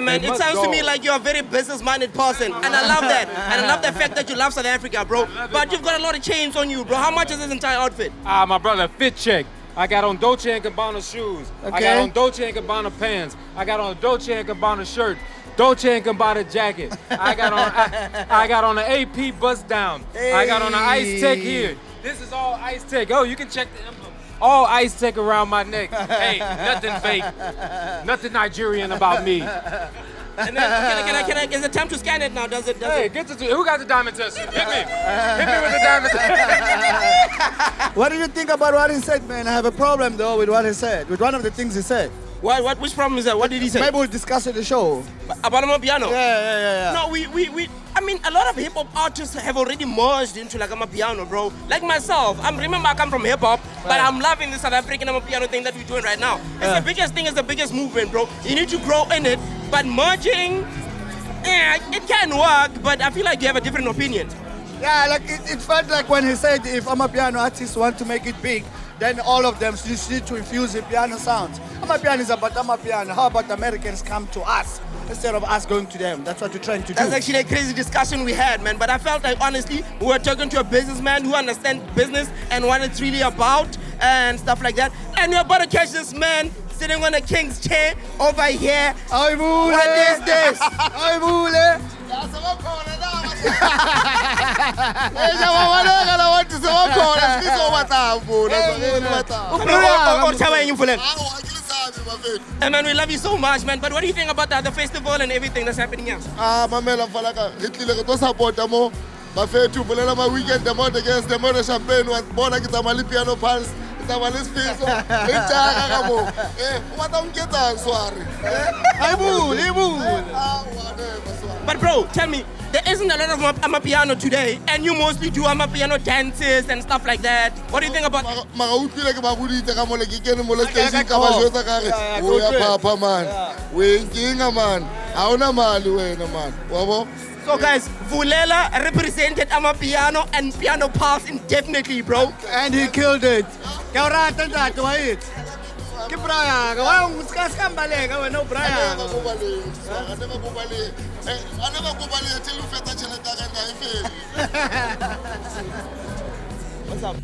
Man, it sounds to me like you're a very business-minded person, and I love that. And I love the fact that you love South Africa, bro. But you've got a lot of chains on you, bro. How much is this entire outfit? My brother, fit check. I got on Dolce & Gabbana shoes. I got on Dolce & Gabbana pants. I got on a Dolce & Gabbana shirt. Dolce & Gabbana jacket. I got on an AP bust down. Hey. I got on an Ice Tech here. This is all Ice Tech. Oh, you can check the emblem. All Ice Tech around my neck. Hey, nothing fake. Nothing Nigerian about me. And then, is it time to scan it now? Does it? Who got the diamond tester? Hit me. Hit me with the diamond tester. What do you think about what he said, man? I have a problem, though, with what he said, with one of the things he said. What? Which problem is that? What did he say? Maybe we'll discuss it at the show. About Amapiano? Yeah. No, we. I mean, a lot of hip hop artists have already merged into like Amapiano, bro. Like myself, remember I come from hip hop, but I'm loving the South African Amapiano thing that we're doing right now. It's the biggest thing, it's the biggest movement, bro. You need to grow in it, but merging, it can work, but I feel like you have a different opinion. Yeah, like it felt like when he said if Amapiano artists want to make it big, then all of them just need to infuse the piano sounds. Amapiano is about Amapiano. How about Americans come to us instead of us going to them? That's what we're trying to do. That's actually a crazy discussion we had, man. But I felt like, honestly, we were talking to a businessman who understands business and what it's really about and stuff like that. And we're about to catch this man sitting on a king's chair over here. What is this? And man, we love you so much, man. But what do you think about the festival and everything that's happening here? Mamela Falaka, Hitler to support mo. Bafethu vulela ma weekend the more against the more champagne was born like the Amapiano pals. But bro, tell me, there isn't a lot of Amapiano today, and you mostly do Amapiano dances and stuff like that. What do you think about that? So guys, Vulela represented Amapiano and Piano Pulse indefinitely, bro. And he killed it. What's up?